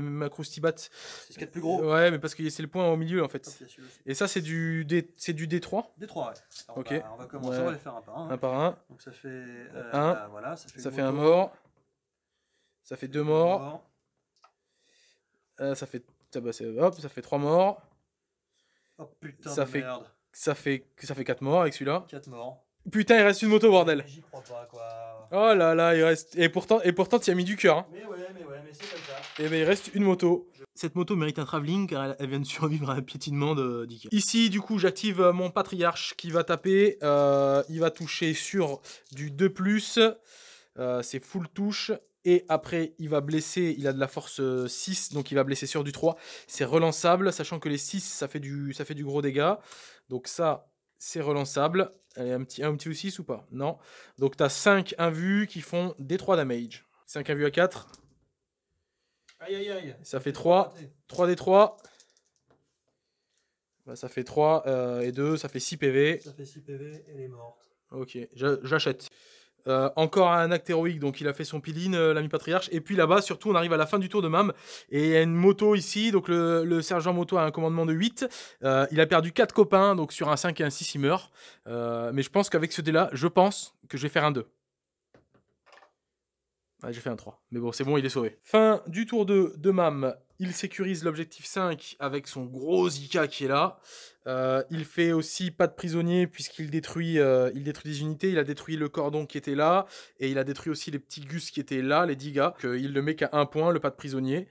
[SPEAKER 1] Macroustibat.
[SPEAKER 2] C'est ce qu'il y a de plus gros.
[SPEAKER 1] Ouais, mais parce que c'est le point au milieu en fait.
[SPEAKER 2] Oh,
[SPEAKER 1] et ça, c'est du D3?
[SPEAKER 2] D3, ouais. Alors,
[SPEAKER 1] ok.
[SPEAKER 2] On va commencer, on va les faire un par un.
[SPEAKER 1] Un par un.
[SPEAKER 2] Donc ça fait
[SPEAKER 1] 1.
[SPEAKER 2] voilà, ça fait
[SPEAKER 1] un mort. Ça fait 2 morts. Ça fait... Hop, ça fait 3 morts.
[SPEAKER 2] Oh putain
[SPEAKER 1] Ça
[SPEAKER 2] de
[SPEAKER 1] fait...
[SPEAKER 2] merde.
[SPEAKER 1] Ça fait 4 morts avec celui-là.
[SPEAKER 2] 4 morts.
[SPEAKER 1] Putain, il reste une moto, bordel.
[SPEAKER 2] J'y crois pas, quoi.
[SPEAKER 1] Oh là là, il reste... Et pourtant tu y as mis du cœur. Hein.
[SPEAKER 2] Mais mais c'est comme ça.
[SPEAKER 1] Et ben il reste une moto. Cette moto mérite un travelling car elle vient de survivre à un piétinement d'Ikea. Ici, du coup, j'active mon patriarche qui va taper. Il va toucher sur du 2+. C'est full touche. Et après, il va blesser. Il a de la force 6, donc il va blesser sur du 3. C'est relançable, sachant que les 6, ça fait du gros dégâts. Donc ça, c'est relançable. Allez, un petit ou 6 ou pas? Non. Donc tu as 5 invus qui font des 3 damage. 5 invus à 4.
[SPEAKER 2] Aïe aïe aïe.
[SPEAKER 1] Ça fait 3. 3 des 3. Bah, ça fait 3 et 2, ça fait 6 PV.
[SPEAKER 2] Ça fait 6 PV, elle est morte.
[SPEAKER 1] Ok, j'achète. Encore un acte héroïque, donc il a fait son piline, l'ami patriarche. Et puis là-bas, surtout, on arrive à la fin du tour de Mam. Et il y a une moto ici, donc le sergent moto a un commandement de 8. Il a perdu 4 copains, donc sur un 5 et un 6, il meurt. Mais je pense qu'avec ce dé-là, je pense que je vais faire un 2. Ah, j'ai fait un 3. Mais bon, c'est bon, il est sauvé. Fin du tour 2 de Mam. Il sécurise l'objectif 5 avec son gros Zika qui est là. Il fait aussi pas de prisonnier puisqu'il détruit, des unités. Il a détruit le cordon qui était là. Et il a détruit aussi les petits gus qui étaient là, les 10 gars. Il ne met qu'à 1 point, le pas de prisonnier.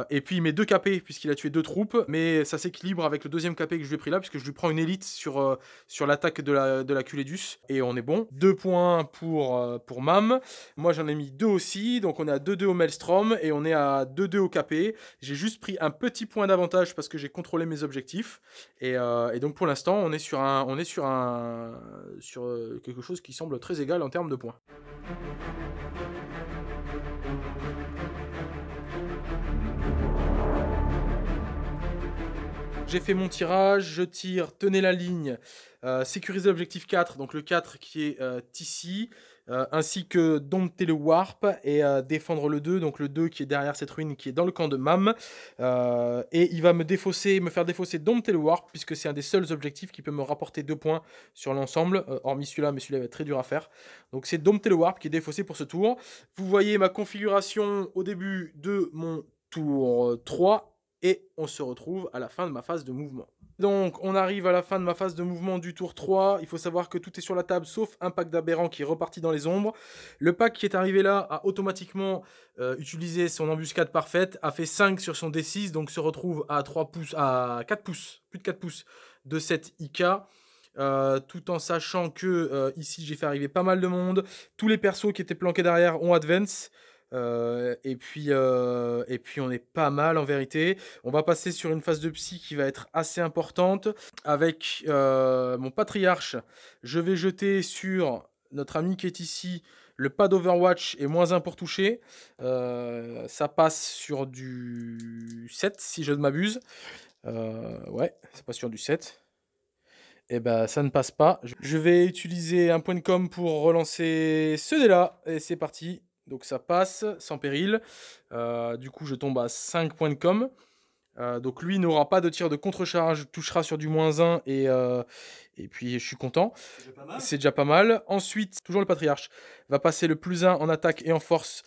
[SPEAKER 1] Et puis il met 2 KP puisqu'il a tué 2 troupes. Mais ça s'équilibre avec le deuxième KP que je lui ai pris là puisque je lui prends une élite sur l'attaque de la Culédus. Et on est bon. 2 points pour Mam. Moi j'en ai mis 2 aussi. Donc on est à 2-2 au Maelstrom et on est à 2-2 au KP. J'ai juste pris un petit point d'avantage parce que j'ai contrôlé mes objectifs. Et donc pour l'instant, on est sur quelque chose qui semble très égal en termes de points. J'ai fait mon tirage, je tire, tenez la ligne, sécuriser l'objectif 4, donc le 4 qui est ici, ainsi que dompter le warp et défendre le 2, donc le 2 qui est derrière cette ruine qui est dans le camp de Mam. Et il va me faire défausser dompter le warp, puisque c'est un des seuls objectifs qui peut me rapporter 2 points sur l'ensemble, hormis celui-là, mais celui-là va être très dur à faire. Donc c'est dompter le warp qui est défaussé pour ce tour. Vous voyez ma configuration au début de mon tour 3. Et on se retrouve à la fin de ma phase de mouvement. Donc on arrive à la fin de ma phase de mouvement du tour 3. Il faut savoir que tout est sur la table sauf un pack d'aberrants qui est reparti dans les ombres. Le pack qui est arrivé là a automatiquement utilisé son embuscade parfaite, a fait 5 sur son D6, donc se retrouve à 4 pouces, plus de 4 pouces de cette IK. Tout en sachant que ici j'ai fait arriver pas mal de monde. Tous les persos qui étaient planqués derrière ont advance. Et puis on est pas mal en vérité. On va passer sur une phase de psy qui va être assez importante. Avec mon patriarche, je vais jeter sur notre ami qui est ici le pas d'Overwatch et -1 pour toucher. Ça passe sur du 7 si je ne m'abuse. Ouais, ça passe sur du 7. Et ben ça ne passe pas. Je vais utiliser un point de com pour relancer ce dé là. Et c'est parti. Donc ça passe sans péril. Du coup je tombe à 5 points de com. Donc lui n'aura pas de tir de contre-charge, touchera sur du -1 et puis je suis content. C'est déjà pas mal. Ensuite, toujours le patriarche va passer le +1 en attaque et en force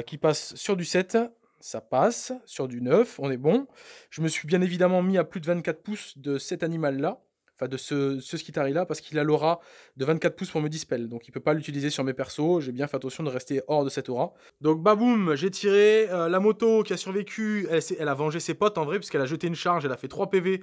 [SPEAKER 1] qui passe sur du 7. Ça passe sur du 9, on est bon. Je me suis bien évidemment mis à plus de 24 pouces de cet animal-là. Enfin, de ce Skitari-là, parce qu'il a l'aura de 24 pouces pour me dispel. Donc, il ne peut pas l'utiliser sur mes persos. J'ai bien fait attention de rester hors de cette aura. Donc, baboum, j'ai tiré. La moto qui a survécu, elle a vengé ses potes en vrai, puisqu'elle a jeté une charge. Elle a fait 3 PV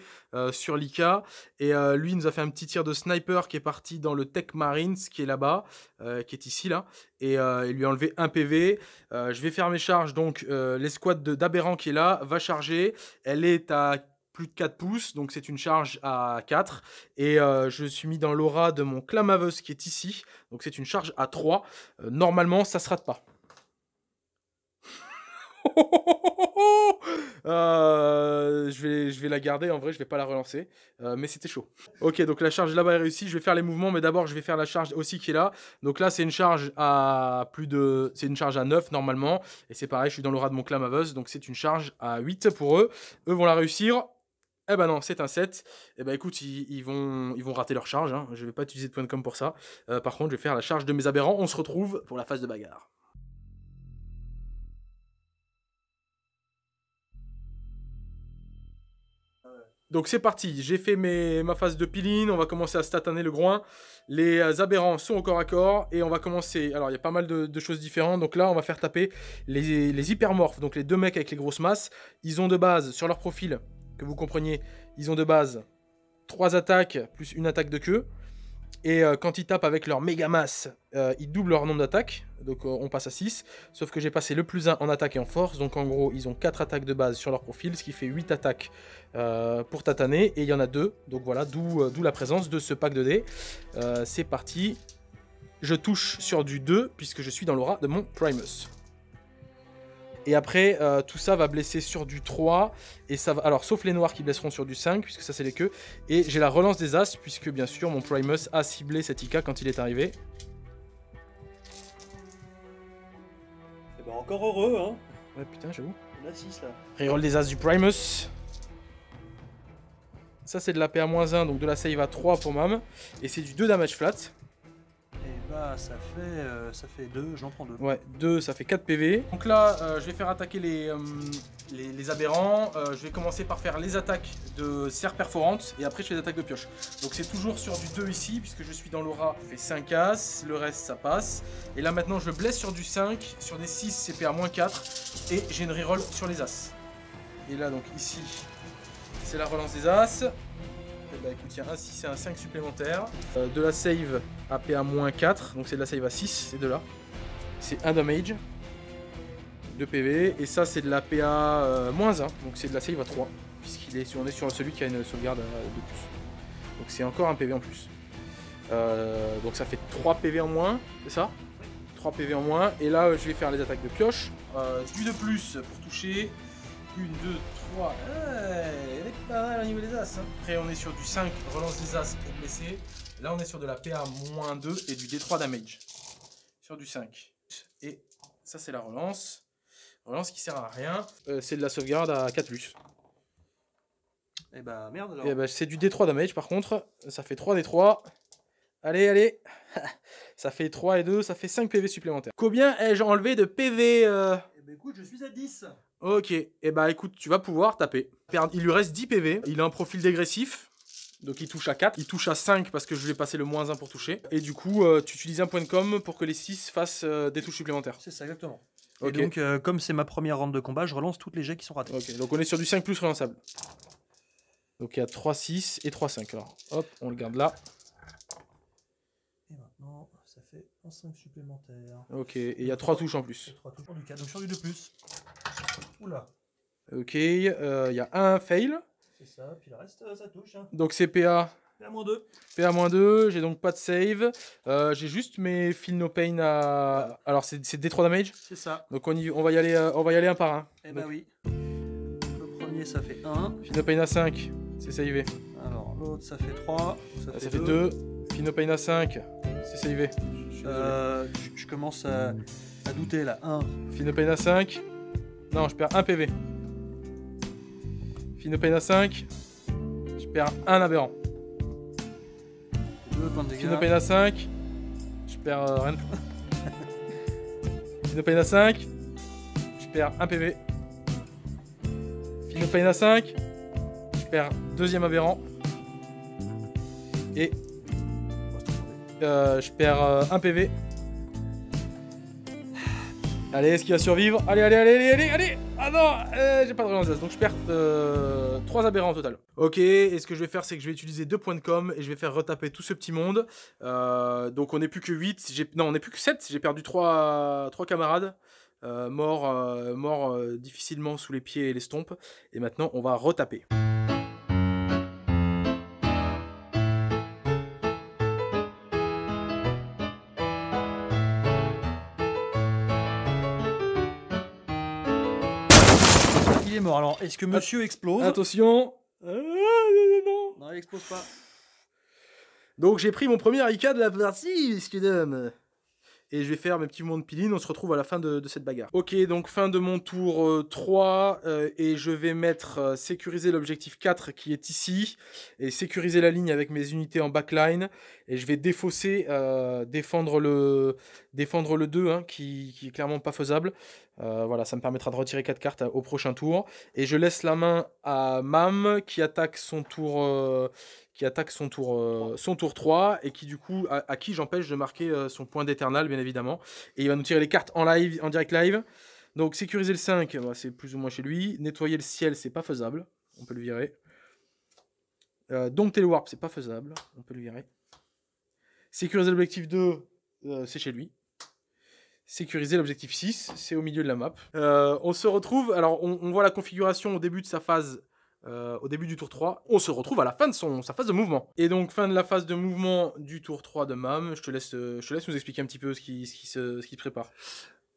[SPEAKER 1] sur l'Ika. Et lui, il nous a fait un petit tir de sniper qui est parti dans le Tech Marines, qui est là-bas, qui est ici, là. Et il lui a enlevé 1 PV. Je vais faire mes charges. Donc, l'escouade d'Aberrant qui est là va charger. Elle est à plus de 4 pouces, donc c'est une charge à 4. Et je suis mis dans l'aura de mon Clamaveuse qui est ici, donc c'est une charge à 3. Normalement, ça se rate pas. Je vais la garder, en vrai, je vais pas la relancer, mais c'était chaud. Ok, donc la charge là-bas est réussie, je vais faire les mouvements, mais d'abord je vais faire la charge aussi qui est là. Donc là, c'est une charge à c'est une charge à 9 normalement, et c'est pareil, je suis dans l'aura de mon Clamaveuse, donc c'est une charge à 8 pour eux. Eux vont la réussir. Eh ben non, c'est un 7. Eh ben écoute, ils vont rater leur charge. Hein. Je vais pas utiliser de point de com pour ça. Par contre, je vais faire la charge de mes aberrants. On se retrouve pour la phase de bagarre. Donc c'est parti, j'ai fait ma phase de peeling, on va commencer à stataner le groin. Les aberrants sont au corps à corps et on va commencer. Alors il y a pas mal de choses différentes. Donc là on va faire taper les hypermorphes, donc les deux mecs avec les grosses masses. Ils ont de base, sur leur profil, que vous compreniez, ils ont de base 3 attaques plus une attaque de queue. Et quand ils tapent avec leur méga masse, ils doublent leur nombre d'attaques. Donc on passe à 6. Sauf que j'ai passé le plus 1 en attaque et en force. Donc en gros, ils ont 4 attaques de base sur leur profil. Ce qui fait 8 attaques pour tataner. Et il y en a 2. Donc voilà, d'où la présence de ce pack de dés. C'est parti. Je touche sur du 2 puisque je suis dans l'aura de mon Primus. Et après, tout ça va blesser sur du 3. Et ça va... Alors, sauf les noirs qui blesseront sur du 5, puisque ça, c'est les queues. Et j'ai la relance des as, puisque, bien sûr, mon Primus a ciblé cet IK quand il est arrivé.
[SPEAKER 2] Et bah, encore heureux, hein.
[SPEAKER 1] Ouais, putain, j'avoue.
[SPEAKER 2] On a 6, là.
[SPEAKER 1] Reroll des as du Primus. Ça, c'est de la PA-1, donc de la save à 3 pour Mam. Et c'est du 2 damage flat.
[SPEAKER 2] Et bah, ça fait 2, j'en prends 2.
[SPEAKER 1] Ouais, 2, ça fait 4 PV. Donc là, je vais faire attaquer les aberrants. Je vais commencer par faire les attaques de serre perforante et après je fais des attaques de pioche. Donc c'est toujours sur du 2 ici, puisque je suis dans l'aura. Je fais 5 as, le reste ça passe. Et là maintenant je blesse sur du 5, sur des 6 c'est PA-4 et j'ai une reroll sur les as. Et là donc ici, c'est la relance des as. Et bah écoute, il y a un 6 et un 5 supplémentaires. De la save à PA-4, donc c'est de la save à 6, ces deux-là. C'est un damage, 2 PV, et ça c'est de la PA -1, donc c'est de la save à 3, puisqu'on est sur celui qui a une sauvegarde de plus. Donc c'est encore un PV en plus. Donc ça fait 3 PV en moins, c'est ça? 3 PV en moins, et là je vais faire les attaques de pioche. Du de plus pour toucher. 1, 2, 3, elle est pas mal au niveau des as. Hein. Après on est sur du 5, relance des as pour blesser. Là on est sur de la PA-2 et du D3 damage. Sur du 5. Et ça c'est la relance. Relance qui sert à rien. C'est de la sauvegarde à 4+.
[SPEAKER 2] Et bah merde alors.
[SPEAKER 1] Et bah, c'est du D3 damage par contre. Ça fait 3 D3. Allez, allez. Ça fait 3 et 2, ça fait 5 PV supplémentaires. Combien ai-je enlevé de PV
[SPEAKER 2] Eh bah écoute, je suis à 10.
[SPEAKER 1] Ok, et bah écoute, tu vas pouvoir taper. Il lui reste 10 PV, il a un profil dégressif, donc il touche à 4, il touche à 5 parce que je lui ai passé le -1 pour toucher. Et du coup, tu utilises un point de com pour que les 6 fassent des touches supplémentaires.
[SPEAKER 2] C'est ça, exactement.
[SPEAKER 1] Okay.
[SPEAKER 2] Et donc, comme c'est ma première ronde de combat, je relance toutes les jets qui sont ratés.
[SPEAKER 1] Ok, donc on est sur du 5+ relançable. Donc il y a 3, 6 et 3, 5. Alors hop, on le garde là.
[SPEAKER 2] Et maintenant, ça fait un 5 supplémentaire.
[SPEAKER 1] Ok, et il y a 3 touches en plus.
[SPEAKER 2] 3 touches pour du 4, donc sur du 2+. Oula.
[SPEAKER 1] Ok, il y a un fail.
[SPEAKER 2] C'est ça, puis le reste, ça touche. Hein.
[SPEAKER 1] Donc c'est PA.
[SPEAKER 2] PA-2.
[SPEAKER 1] PA-2, j'ai donc pas de save. J'ai juste mes Feel No Pain à... Alors c'est D3 damage.
[SPEAKER 2] C'est ça.
[SPEAKER 1] Donc on va y aller un par un.
[SPEAKER 2] Eh bah oui. Le premier, ça fait 1.
[SPEAKER 1] Feel No Pain à 5, c'est savé.
[SPEAKER 2] Alors l'autre, ça fait 3.
[SPEAKER 1] Ça fait 2. Feel No Pain à 5, c'est savé.
[SPEAKER 2] Je commence à douter là. 1.
[SPEAKER 1] Feel No Pain à 5. Non, je perds 1 PV. Feel No Pain à 5. Je perds 1 aberrant.
[SPEAKER 2] 2 points de dégâts.
[SPEAKER 1] Feel No Pain à 5. Je perds rien. Feel No Pain à 5. Je perds 1 PV. Feel No Pain à 5. Je perds 2e aberrant. Et je perds 1 PV. Allez, est-ce qu'il va survivre? Allez, allez, allez, allez, allez, allez. Ah non, j'ai pas de relance d'as, donc je perds 3 aberrants au total. Ok, et ce que je vais faire, c'est que je vais utiliser 2 points de com et je vais faire retaper tout ce petit monde. Donc on n'est plus que 8, non, on n'est plus que 7, j'ai perdu 3 camarades. Morts difficilement sous les pieds et les stompes. Et maintenant, on va retaper.
[SPEAKER 2] Il est mort. Alors, est-ce que monsieur explose?
[SPEAKER 1] Attention. Non.
[SPEAKER 2] Non, il explose pas.
[SPEAKER 1] Donc j'ai pris mon premier IK de la partie, messieurs dames. et je vais faire mes petits mouvements de piline. On se retrouve à la fin de cette bagarre. Ok, donc fin de mon tour 3, et je vais mettre sécuriser l'objectif 4 qui est ici, et sécuriser la ligne avec mes unités en backline, et je vais défausser, défendre le 2, hein, qui est clairement pas faisable. Voilà, ça me permettra de retirer 4 cartes au prochain tour, et je laisse la main à Mam qui attaque son tour... son tour 3, et qui du coup à qui j'empêche de marquer son point d'éternel, bien évidemment, et il va nous tirer les cartes en live, en direct live. Donc sécuriser le 5, bah, c'est plus ou moins chez lui. Nettoyer le ciel, c'est pas faisable, on peut le virer. Dompter le warp, c'est pas faisable, on peut le virer. Sécuriser l'objectif 2, c'est chez lui. Sécuriser l'objectif 6, c'est au milieu de la map. On se retrouve, alors on voit la configuration au début de sa phase, au début du tour 3. On se retrouve à la fin de sa phase de mouvement. Et donc fin de la phase de mouvement du tour 3 de Mam. Je te laisse nous expliquer un petit peu ce qui se prépare.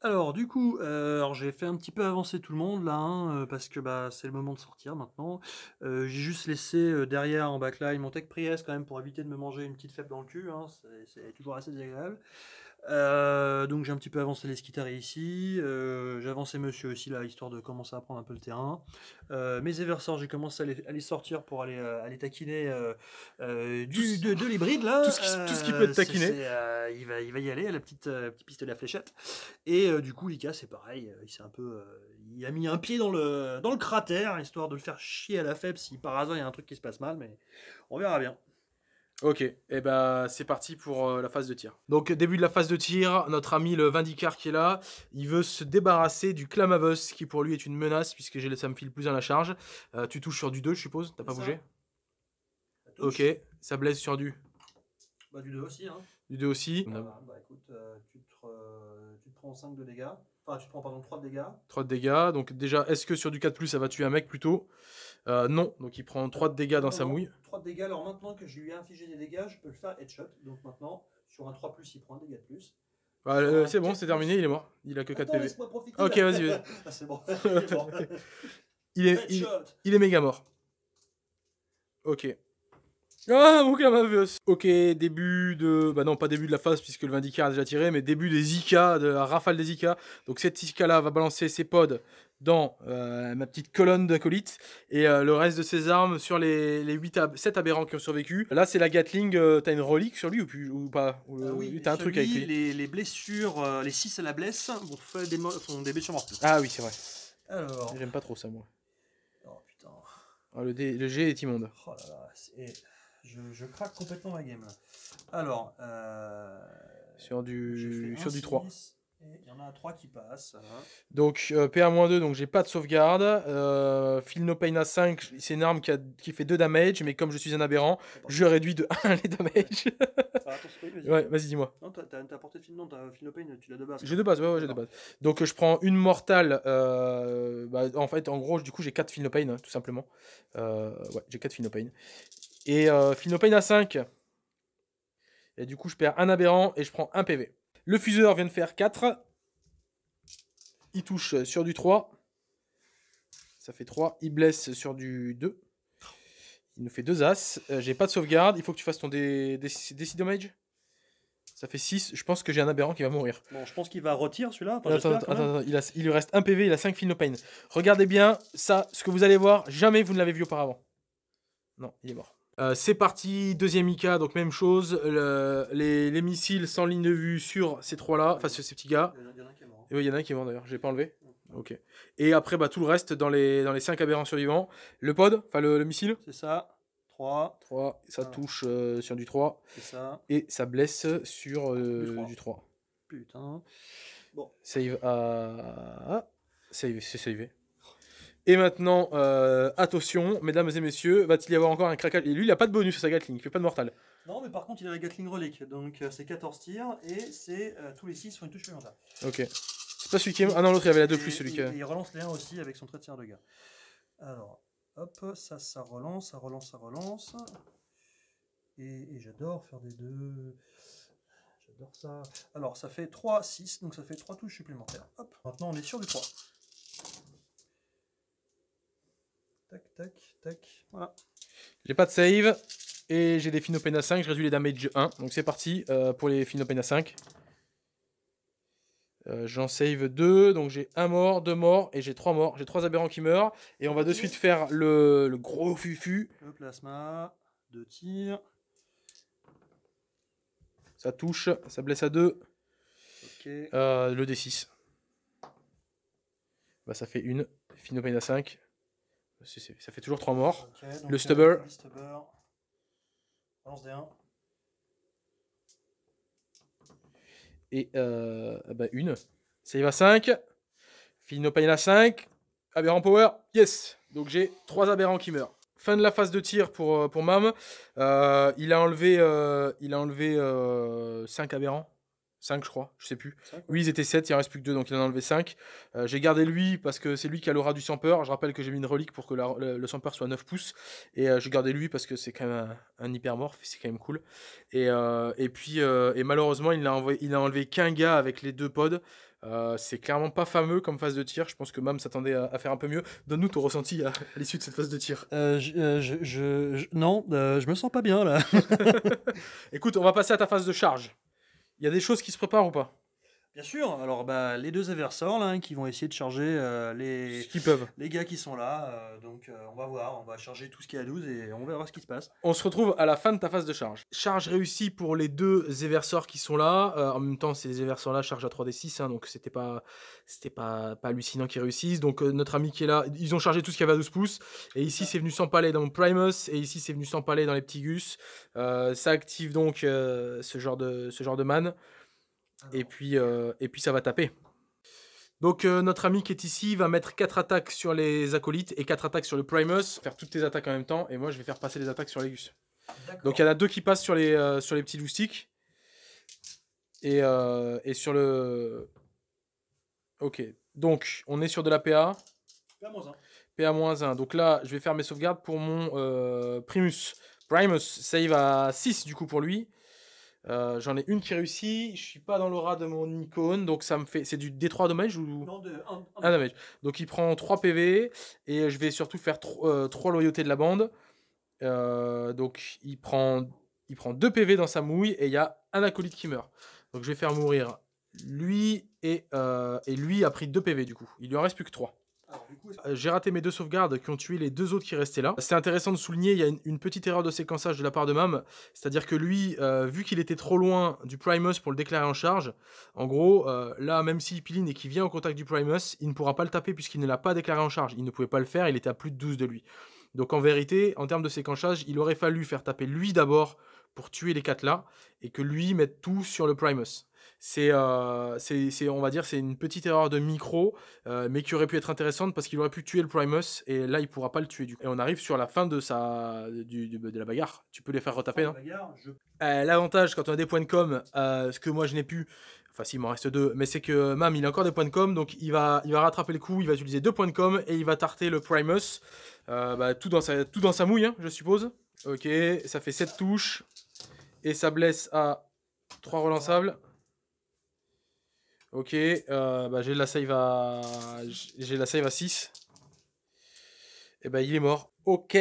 [SPEAKER 2] Alors du coup, alors j'ai fait un petit peu avancer tout le monde là, hein, parce que bah, c'est le moment de sortir maintenant. J'ai juste laissé derrière en backline mon tech priest quand même pour éviter de me manger une petite faible dans le cul, hein, c'est toujours assez désagréable. Donc j'ai un petit peu avancé les skittari ici, j'ai avancé monsieur aussi là, histoire de commencer à prendre un peu le terrain. Mes Eversors, j'ai commencé à les sortir pour aller taquiner de l'hybride là.
[SPEAKER 1] Tout ce qui peut être taquiné.
[SPEAKER 2] Il va y aller, la petite pistolet à fléchette. Et du coup, Lika, c'est pareil, il a mis un pied dans le cratère, histoire de le faire chier à la faible si par hasard il y a un truc qui se passe mal, mais on verra bien.
[SPEAKER 1] Ok, et bah c'est parti pour la phase de tir. Donc début de la phase de tir, notre ami le Vindicar qui est là, il veut se débarrasser du Clamavus qui pour lui est une menace puisque ça me file plus à la charge. Tu touches sur du 2 je suppose, t'as pas bougé? Ok, ça blesse sur du...
[SPEAKER 2] Bah du 2 aussi, hein.
[SPEAKER 1] Du 2 aussi.
[SPEAKER 2] Voilà, bah écoute, tu te prends 5 de dégâts. Enfin, tu te prends pardon 3 de dégâts.
[SPEAKER 1] 3 de dégâts, donc déjà, est-ce que sur du 4+, ça va tuer un mec plutôt? Non, donc il prend 3 de dégâts dans sa mouille.
[SPEAKER 2] 3 de dégâts, alors maintenant que je lui ai infligé des dégâts, je peux le faire headshot. Donc maintenant, sur un 3+, il prend un dégât de plus.
[SPEAKER 1] C'est bon, c'est terminé, il est mort. Il a que 4 PV.
[SPEAKER 2] Laisse-moi profiter.
[SPEAKER 1] Ok, vas-y.
[SPEAKER 2] Ah, c'est bon.
[SPEAKER 1] il est méga mort. Ok. Ah, mon Clamavus. Ok, début de... Bah non, pas début de la phase puisque le Vindicar a déjà tiré, mais début des Zika, de la rafale des Zika. Donc cette Zika-là va balancer ses pods dans ma petite colonne d'acolytes et le reste de ses armes sur les 7 aberrants qui ont survécu. Là, c'est la Gatling. T'as une relique sur lui ou pas?
[SPEAKER 2] Oui,
[SPEAKER 1] t'as un truc avec lui.
[SPEAKER 2] Les blessures, les 6 à la blesse font des blessures mortelles.
[SPEAKER 1] Ah oui, c'est vrai.
[SPEAKER 2] Alors...
[SPEAKER 1] J'aime pas trop ça, moi.
[SPEAKER 2] Oh putain.
[SPEAKER 1] Oh, le G est immonde.
[SPEAKER 2] Oh là là, je craque complètement ma game là. Alors,
[SPEAKER 1] sur du 3.
[SPEAKER 2] Et il y en a 3 qui passent.
[SPEAKER 1] Donc PA-2, donc j'ai pas de sauvegarde. Feel No Pain à 5, c'est une arme qui fait 2 damage, mais comme je suis un aberrant, je réduis de 1 les damage. Ouais, vas-y, dis-moi.
[SPEAKER 2] Non, t'as porté de Feel No Pain, tu l'as de base.
[SPEAKER 1] J'ai de base, ouais, j'ai de base. Donc je prends une mortale. En fait, en gros, du coup, j'ai 4 Feel No Pain, hein, tout simplement. Ouais, j'ai 4 Feel No Pain. Et Feel No Pain à 5. Et du coup, je perds un aberrant et je prends 1 PV. Le fuseur vient de faire 4. Il touche sur du 3. Ça fait 3. Il blesse sur du 2. Il nous fait 2 as. J'ai pas de sauvegarde. Il faut que tu fasses ton DC damage. Ça fait 6. Je pense que j'ai un aberrant qui va mourir.
[SPEAKER 2] Bon, je pense qu'il va retirer celui-là.
[SPEAKER 1] Attends. Il lui reste 1 PV. Il a 5 Feel No Pain. Regardez bien. Ça, ce que vous allez voir, jamais vous ne l'avez vu auparavant. Non, il est mort. C'est parti, deuxième IK, donc même chose, les missiles sans ligne de vue sur ces trois-là, enfin sur ces petits gars.
[SPEAKER 2] Il y en a un qui est mort.
[SPEAKER 1] Et oui, il y en a un qui est mort d'ailleurs, je l'ai pas enlevé. Ok. Et après, bah, tout le reste dans les 5 aberrants survivants. Le pod, enfin le missile.
[SPEAKER 2] C'est ça, 3.
[SPEAKER 1] 3, ça touche sur du 3.
[SPEAKER 2] C'est ça.
[SPEAKER 1] Et ça blesse sur du 3.
[SPEAKER 2] Putain. Bon.
[SPEAKER 1] Save à... Save, c'est savé. Et maintenant, attention, mesdames et messieurs, va-t-il y avoir encore un craquage? Et lui, il a pas de bonus sur sa Gatling, il fait pas de mortal.
[SPEAKER 2] Non, mais par contre, il a la Gatling relique, donc c'est 14 tirs, et c'est tous les 6 sont une touche supplémentaire.
[SPEAKER 1] Ok. C'est pas celui qui est... Ah non, l'autre, il avait la 2+, celui qui...
[SPEAKER 2] Et il relance les 1 aussi avec son trait de tir de gars. Alors, hop, ça relance. Et j'adore faire des 2... J'adore ça. Alors, ça fait 3, 6, donc ça fait 3 touches supplémentaires. Hop, maintenant on est sur du 3. Tac, voilà.
[SPEAKER 1] J'ai pas de save, et j'ai des Feel No Pain à 5, je réduis les damage 1, donc c'est parti pour les Feel No Pain à 5. J'en save 2, donc j'ai 1 mort, 2 morts, et j'ai 3 morts. J'ai 3 aberrants qui meurent, et on va de suite faire le gros fufu.
[SPEAKER 2] Le plasma, 2 tirs.
[SPEAKER 1] Ça touche, ça blesse à 2.
[SPEAKER 2] Ok.
[SPEAKER 1] Le D6. Bah ça fait 1. Phinopain à 5. Ça fait toujours 3 morts.
[SPEAKER 2] Okay, donc,
[SPEAKER 1] le stubber.
[SPEAKER 2] Balance des 1.
[SPEAKER 1] Et bah 1. Save à 5. Phinopain à 5. Aberrant power. Yes. Donc j'ai 3 aberrants qui meurent. Fin de la phase de tir pour Mam. Il a enlevé 5 aberrants. 5 je crois, je sais plus.
[SPEAKER 2] 5,
[SPEAKER 1] Oui, ils étaient 7, il en reste plus que 2, donc il en a enlevé 5. J'ai gardé lui parce que c'est lui qui a l'aura du Samper. Je rappelle que j'ai mis une relique pour que le Samper soit 9 pouces. Et j'ai gardé lui parce que c'est quand même un hypermorphe, c'est quand même cool. Et malheureusement, il a enlevé qu'un gars avec les 2 pods. C'est clairement pas fameux comme phase de tir. Je pense que Mam s'attendait à faire un peu mieux. Donne-nous ton ressenti à l'issue de cette phase de tir.
[SPEAKER 2] Non, je me sens pas bien là.
[SPEAKER 1] Écoute, on va passer à ta phase de charge. Il y a des choses qui se préparent ou pas?
[SPEAKER 2] Bien sûr, alors bah, les 2 Eversors là, hein, qui vont essayer de charger
[SPEAKER 1] Ce qu'ils peuvent.
[SPEAKER 2] les gars qui sont là. Donc on va voir, on va charger tout ce qui est à 12 et on verra ce qui se passe.
[SPEAKER 1] On se retrouve à la fin de ta phase de charge. Charge réussie pour les 2 Eversors qui sont là. En même temps, ces Eversors là chargent à 3d6, hein, donc c'était pas hallucinant qu'ils réussissent. Donc notre ami qui est là, ils ont chargé tout ce qu'il y avait à 12 pouces. Et ici, c'est venu s'empaler dans mon Primus. Et ici, c'est venu s'empaler dans les petits Gus. Ça active donc ce genre de man. Et puis ça va taper. Donc notre ami qui est ici va mettre 4 attaques sur les acolytes et 4 attaques sur le Primus, faire toutes tes attaques en même temps, et moi je vais faire passer les attaques sur les Gus. Donc il y en a 2 qui passent sur les petits loustiques. Et sur le... Ok, donc on est sur de la PA.
[SPEAKER 2] PA-1.
[SPEAKER 1] PA-1, donc là je vais faire mes sauvegardes pour mon Primus. Save à 6 du coup pour lui. J'en ai une qui réussit, je suis pas dans l'aura de mon icône, donc ça me fait... C'est du D3 damage ou...
[SPEAKER 2] Non, de
[SPEAKER 1] 1 damage. Donc il prend 3 PV, et je vais surtout faire 3 loyautés de la bande. Donc il prend 2 PV dans sa mouille, et il y a un acolyte qui meurt. Donc je vais faire mourir lui, et lui a pris 2 PV du coup. Il lui en reste plus que 3. J'ai raté mes 2 sauvegardes qui ont tué les 2 autres qui restaient là. C'est intéressant de souligner, il y a une petite erreur de séquençage de la part de Mam. C'est-à-dire que lui, vu qu'il était trop loin du Primus pour le déclarer en charge, en gros, là, même s'il piline et qu'il vient au contact du Primus, il ne pourra pas le taper puisqu'il ne l'a pas déclaré en charge. Il ne pouvait pas le faire, il était à plus de 12 de lui. Donc en vérité, en termes de séquençage, il aurait fallu faire taper lui d'abord pour tuer les 4 là, et que lui mette tout sur le Primus. On va dire, c'est une petite erreur de micro, mais qui aurait pu être intéressante parce qu'il aurait pu tuer le Primus, et là il pourra pas le tuer du coup. Et on arrive sur la fin de la bagarre. Tu peux les faire retaper, non? L'avantage quand on a des points de com, ce que moi je n'ai plus, enfin s'il m'en reste 2, mais c'est que Mam il a encore des points de com, donc il va rattraper le coup, il va utiliser 2 points de com et il va tarter le Primus, tout dans sa mouille, hein, je suppose. Ok, ça fait 7 touches et ça blesse à 3 relançables. Ok, j'ai la save à 6. Et il est mort. Ok,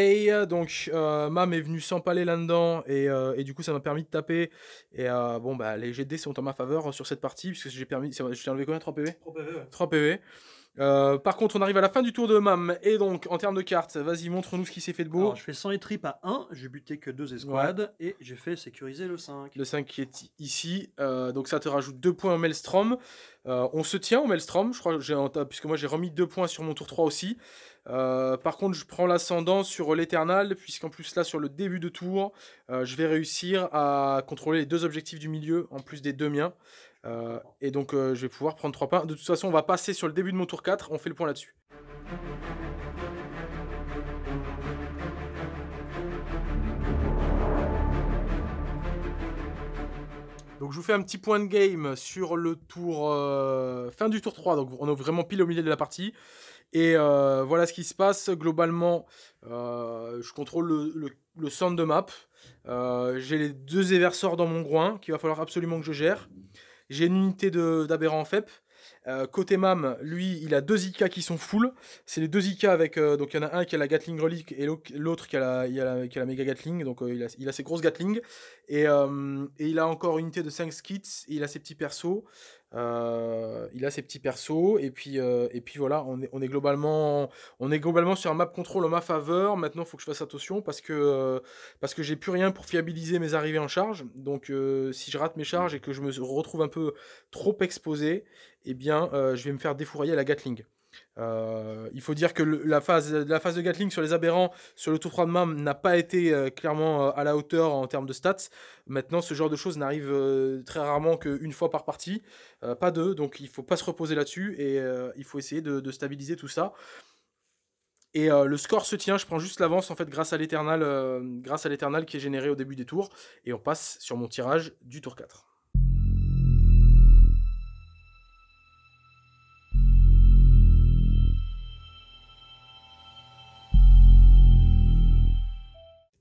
[SPEAKER 1] donc Mam est venu s'empaler là-dedans, et du coup ça m'a permis de taper. Et les jets de dés sont en ma faveur sur cette partie, puisque je t'ai enlevé combien? 3 PV?
[SPEAKER 2] 3 PV, ouais.
[SPEAKER 1] 3 PV. Par contre, on arrive à la fin du tour de Mam, et donc en termes de cartes, vas-y, montre-nous ce qui s'est fait de beau.
[SPEAKER 2] Alors, je fais 100 et trip à 1, j'ai buté que 2 escouades, et j'ai fait sécuriser le 5.
[SPEAKER 1] Le 5 qui est ici, donc ça te rajoute 2 points au Maelstrom. On se tient au Maelstrom, je crois, puisque moi j'ai remis 2 points sur mon tour 3 aussi. Par contre, je prends l'ascendant sur l'Éternal, puisqu'en plus là, sur le début de tour, je vais réussir à contrôler les 2 objectifs du milieu, en plus des 2 miens. Et donc je vais pouvoir prendre 3 points. De toute façon, on va passer sur le début de mon tour 4, on fait le point là-dessus. Donc je vous fais un petit point de game sur le tour fin du tour 3, donc on est vraiment pile au milieu de la partie. Et voilà ce qui se passe. Globalement, je contrôle le centre de map. J'ai les 2 Eversors dans mon groin qu'il va falloir absolument que je gère. J'ai une unité d'aberrant en FEP. Côté Mam, lui, il a 2 IK qui sont full. C'est les 2 IK avec. Donc il y en a un qui a la Gatling Relic et l'autre qui a la Mega Gatling. Donc il a ses grosses Gatling. Et il a encore une unité de 5 skits. Et il a ses petits persos. Et puis voilà, on est globalement sur un map control en ma faveur. Maintenant, il faut que je fasse attention parce que j'ai plus rien pour fiabiliser mes arrivées en charge. Donc si je rate mes charges et que je me retrouve un peu trop exposé, eh bien je vais me faire défourailler à la Gatling. Il faut dire que la phase de Gatling sur les aberrants sur le tour 3 de MAM n'a pas été clairement à la hauteur en termes de stats. Maintenant, ce genre de choses n'arrive très rarement qu'une fois par partie, pas deux, donc il faut pas se reposer là-dessus et il faut essayer de stabiliser tout ça. Et le score se tient, je prends juste l'avance en fait grâce à l'éternal qui est généré au début des tours, et on passe sur mon tirage du tour 4.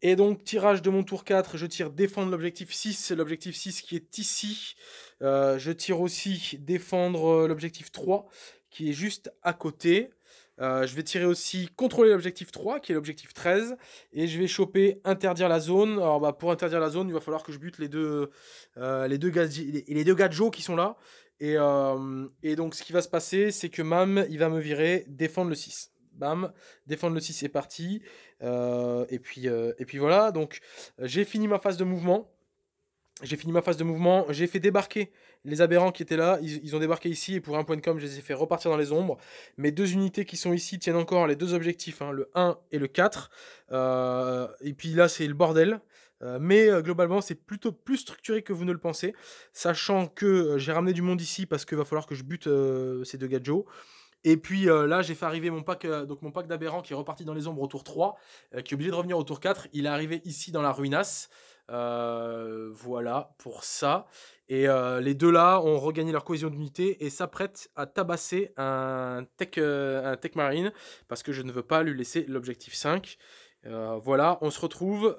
[SPEAKER 1] Et donc, tirage de mon tour 4, je tire défendre l'objectif 6, l'objectif 6 qui est ici. Je tire aussi défendre l'objectif 3, qui est juste à côté. Je vais tirer aussi contrôler l'objectif 3, qui est l'objectif 13. Et je vais choper interdire la zone. Alors, pour interdire la zone, il va falloir que je bute les deux gadgets qui sont là. Et donc, ce qui va se passer, c'est que Mam, il va me virer défendre le 6. Bam, défendre le 6, c'est parti. Et puis voilà, donc j'ai fini ma phase de mouvement. J'ai fait débarquer les aberrants qui étaient là. Ils ont débarqué ici et pour un point de com, je les ai fait repartir dans les ombres. Mes 2 unités qui sont ici tiennent encore les 2 objectifs, hein, le 1 et le 4. Et puis là, c'est le bordel. Mais globalement, c'est plutôt plus structuré que vous ne le pensez. Sachant que j'ai ramené du monde ici parce qu'il va falloir que je bute ces 2 gadgets. Et puis là, j'ai fait arriver mon pack d'aberrants qui est reparti dans les ombres au tour 3, qui est obligé de revenir au tour 4. Il est arrivé ici dans la ruinasse. Voilà pour ça. Et les deux là ont regagné leur cohésion d'unité et s'apprêtent à tabasser un tech marine parce que je ne veux pas lui laisser l'objectif 5. Voilà, on se retrouve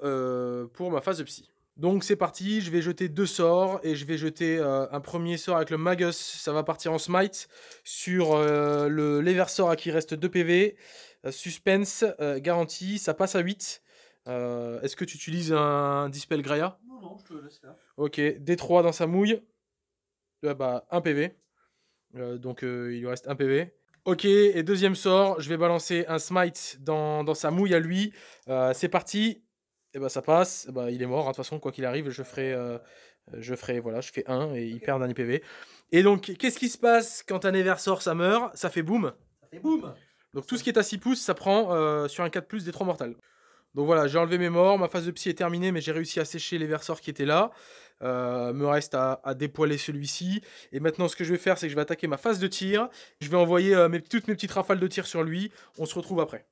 [SPEAKER 1] pour ma phase de psy. Donc c'est parti, je vais jeter 2 sorts et je vais jeter un premier sort avec le Magus, ça va partir en smite sur l'Eversor à qui reste 2 PV, suspense, garantie, ça passe à 8. Est-ce que tu utilises un Dispel Graia?
[SPEAKER 2] Non, je te laisse faire.
[SPEAKER 1] Ok, D3 dans sa mouille, 1 PV, donc il lui reste 1 PV. Ok, et deuxième sort, je vais balancer un smite dans sa mouille à lui, c'est parti. Et ça passe, il est mort, hein, de toute façon, quoi qu'il arrive, je fais 1 et il perd un IPV. Et donc, qu'est-ce qui se passe quand un Eversor ça meurt? Ça fait boum.
[SPEAKER 2] Ça fait boum.
[SPEAKER 1] Donc tout ce qui est à 6 pouces, ça prend sur un 4+, des 3 mortales. Donc voilà, j'ai enlevé mes morts, ma phase de psy est terminée, mais j'ai réussi à sécher l'Eversor qui était là. Me reste à dépoiler celui-ci. Et maintenant, ce que je vais faire, c'est que je vais attaquer ma phase de tir. Je vais envoyer toutes mes petites rafales de tir sur lui. On se retrouve après.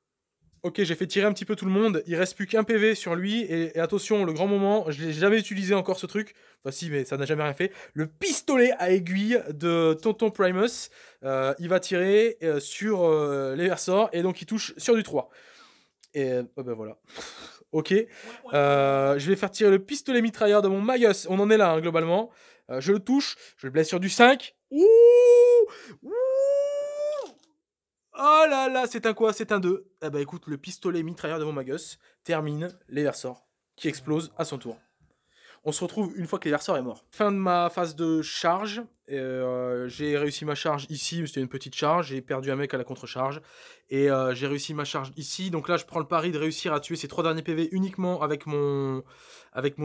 [SPEAKER 1] Ok, j'ai fait tirer un petit peu tout le monde. Il reste plus qu'un PV sur lui. Et attention, le grand moment, je n'ai jamais utilisé encore ce truc. Enfin si, mais ça n'a jamais rien fait. Le pistolet à aiguille de Tonton Primus. Il va tirer sur l'Eversor. Et donc il touche sur du 3. Et voilà. Ok. Je vais faire tirer le pistolet mitrailleur de mon Magus. On en est là, hein, globalement. Je le touche. Je le blesse sur du 5. Ouh. Oh là là, c'est un quoi? C'est un 2. Eh ben écoute, le pistolet mitrailleur de mon Magus termine l'Eversor, qui explose à son tour. On se retrouve une fois que l'Eversor est mort. Fin de ma phase de charge. J'ai réussi ma charge ici, c'était une petite charge. J'ai perdu un mec à la contre-charge. Et j'ai réussi ma charge ici. Donc là, je prends le pari de réussir à tuer ces 3 derniers PV uniquement avec mon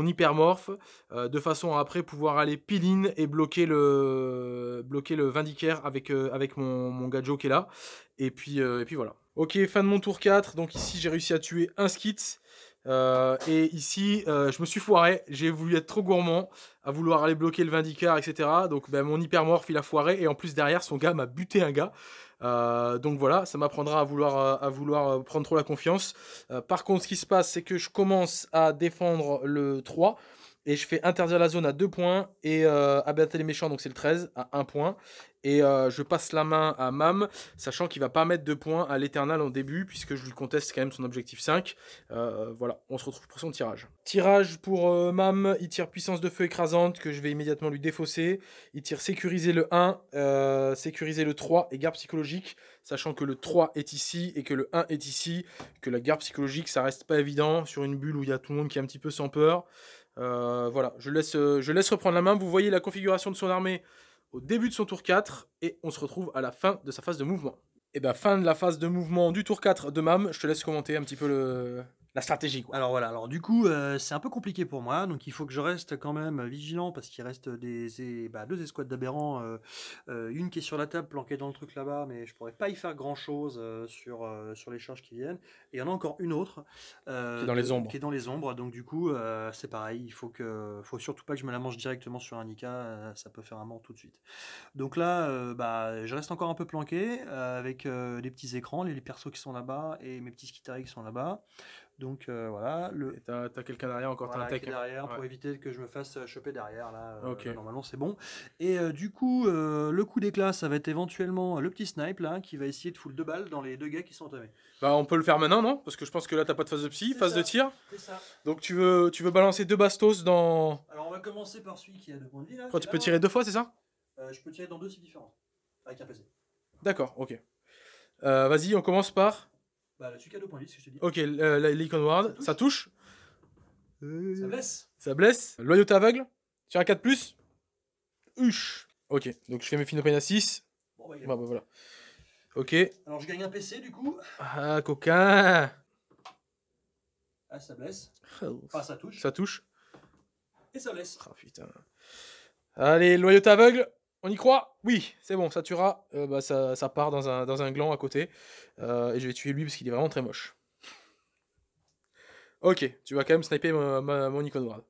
[SPEAKER 1] hypermorph. De façon à après pouvoir aller peel-in et bloquer le Vindicaire avec mon gadget qui est là. Et puis voilà. Ok, fin de mon tour 4. Donc ici, j'ai réussi à tuer un skit. Et ici, je me suis foiré. J'ai voulu être trop gourmand à vouloir aller bloquer le Vindicaire, etc. Donc mon hypermorph, il a foiré. Et en plus, derrière, son gars m'a buté un gars. Donc voilà, ça m'apprendra à vouloir prendre trop la confiance. Par contre, ce qui se passe, c'est que je commence à défendre le 3. Et je fais interdire la zone à 2 points et abattre les méchants, donc c'est le 13 à 1 point. Et je passe la main à Mam, sachant qu'il va pas mettre 2 points à l'Éternal en début, puisque je lui conteste quand même son objectif 5. Voilà, on se retrouve pour son tirage. Tirage pour Mam, il tire puissance de feu écrasante, que je vais immédiatement lui défausser. Il tire sécuriser le 1, sécuriser le 3 et garde psychologique, sachant que le 3 est ici et que le 1 est ici, que la garde psychologique, ça reste pas évident sur une bulle où il y a tout le monde qui est un petit peu sans peur. Voilà, je laisse reprendre la main. Vous voyez la configuration de son armée au début de son tour 4 et on se retrouve à la fin de sa phase de mouvement. Et bien, fin de la phase de mouvement du tour 4 de Mam, je te laisse commenter un petit peu la stratégie, quoi.
[SPEAKER 2] Alors voilà, alors du coup, c'est un peu compliqué pour moi, donc il faut que je reste quand même vigilant parce qu'il reste deux escouades d'aberrants, une qui est sur la table planquée dans le truc là-bas, mais je pourrais pas y faire grand-chose sur les charges qui viennent. Et il y en a encore une autre
[SPEAKER 1] Qui est dans les ombres.
[SPEAKER 2] qui est dans les ombres, donc du coup, c'est pareil, faut surtout pas que je me la mange directement sur un Nika, ça peut faire un mort tout de suite. Donc là, je reste encore un peu planqué avec les petits écrans, les persos qui sont là-bas et mes petits Skitarii qui sont là-bas. Donc voilà.
[SPEAKER 1] Et t'as quelqu'un derrière encore,
[SPEAKER 2] voilà,
[SPEAKER 1] t'as un tech.
[SPEAKER 2] derrière
[SPEAKER 1] Ouais.
[SPEAKER 2] pour éviter que je me fasse choper derrière. Là,
[SPEAKER 1] Ok.
[SPEAKER 2] Normalement, c'est bon. Et du coup, le coup d'éclat, ça va être éventuellement le petit snipe là, qui va essayer de foutre 2 balles dans les 2 gars qui sont entamés.
[SPEAKER 1] Bah, on peut le faire maintenant, non? Parce que je pense que là, t'as pas de phase de psy, phase de tir.
[SPEAKER 2] C'est ça.
[SPEAKER 1] Donc, tu veux balancer 2 bastos dans.
[SPEAKER 2] Alors, on va commencer par celui qui a 2 points de vie là.
[SPEAKER 1] Quoi, tu peux tirer 2 fois, c'est ça?
[SPEAKER 2] Je peux tirer dans 2 sites différents. Avec un PC.
[SPEAKER 1] D'accord, ok. Vas-y, on commence par.
[SPEAKER 2] Bah, celui qui a 2 points de vie, ce que je te dis.
[SPEAKER 1] Ok, l'Icon Ward, ça touche.
[SPEAKER 2] Ça blesse.
[SPEAKER 1] Ça blesse. Loyauté aveugle. Sur un 4+. Huch. Ok, donc je fais mes Finopènes à 6.
[SPEAKER 2] Bon, bah,
[SPEAKER 1] Bah, voilà. Ok.
[SPEAKER 2] Alors, je gagne un PC du coup.
[SPEAKER 1] Ah, coquin.
[SPEAKER 2] Ah, ça blesse.
[SPEAKER 1] Oh.
[SPEAKER 2] Enfin, ça touche.
[SPEAKER 1] Ça touche.
[SPEAKER 2] Et ça blesse.
[SPEAKER 1] Ah, putain. Allez, loyauté aveugle. On y croit? Oui, c'est bon, ça tuera. Ça part dans un gland à côté. Et je vais tuer lui parce qu'il est vraiment très moche. Ok, tu vas quand même sniper mon Icon Ward.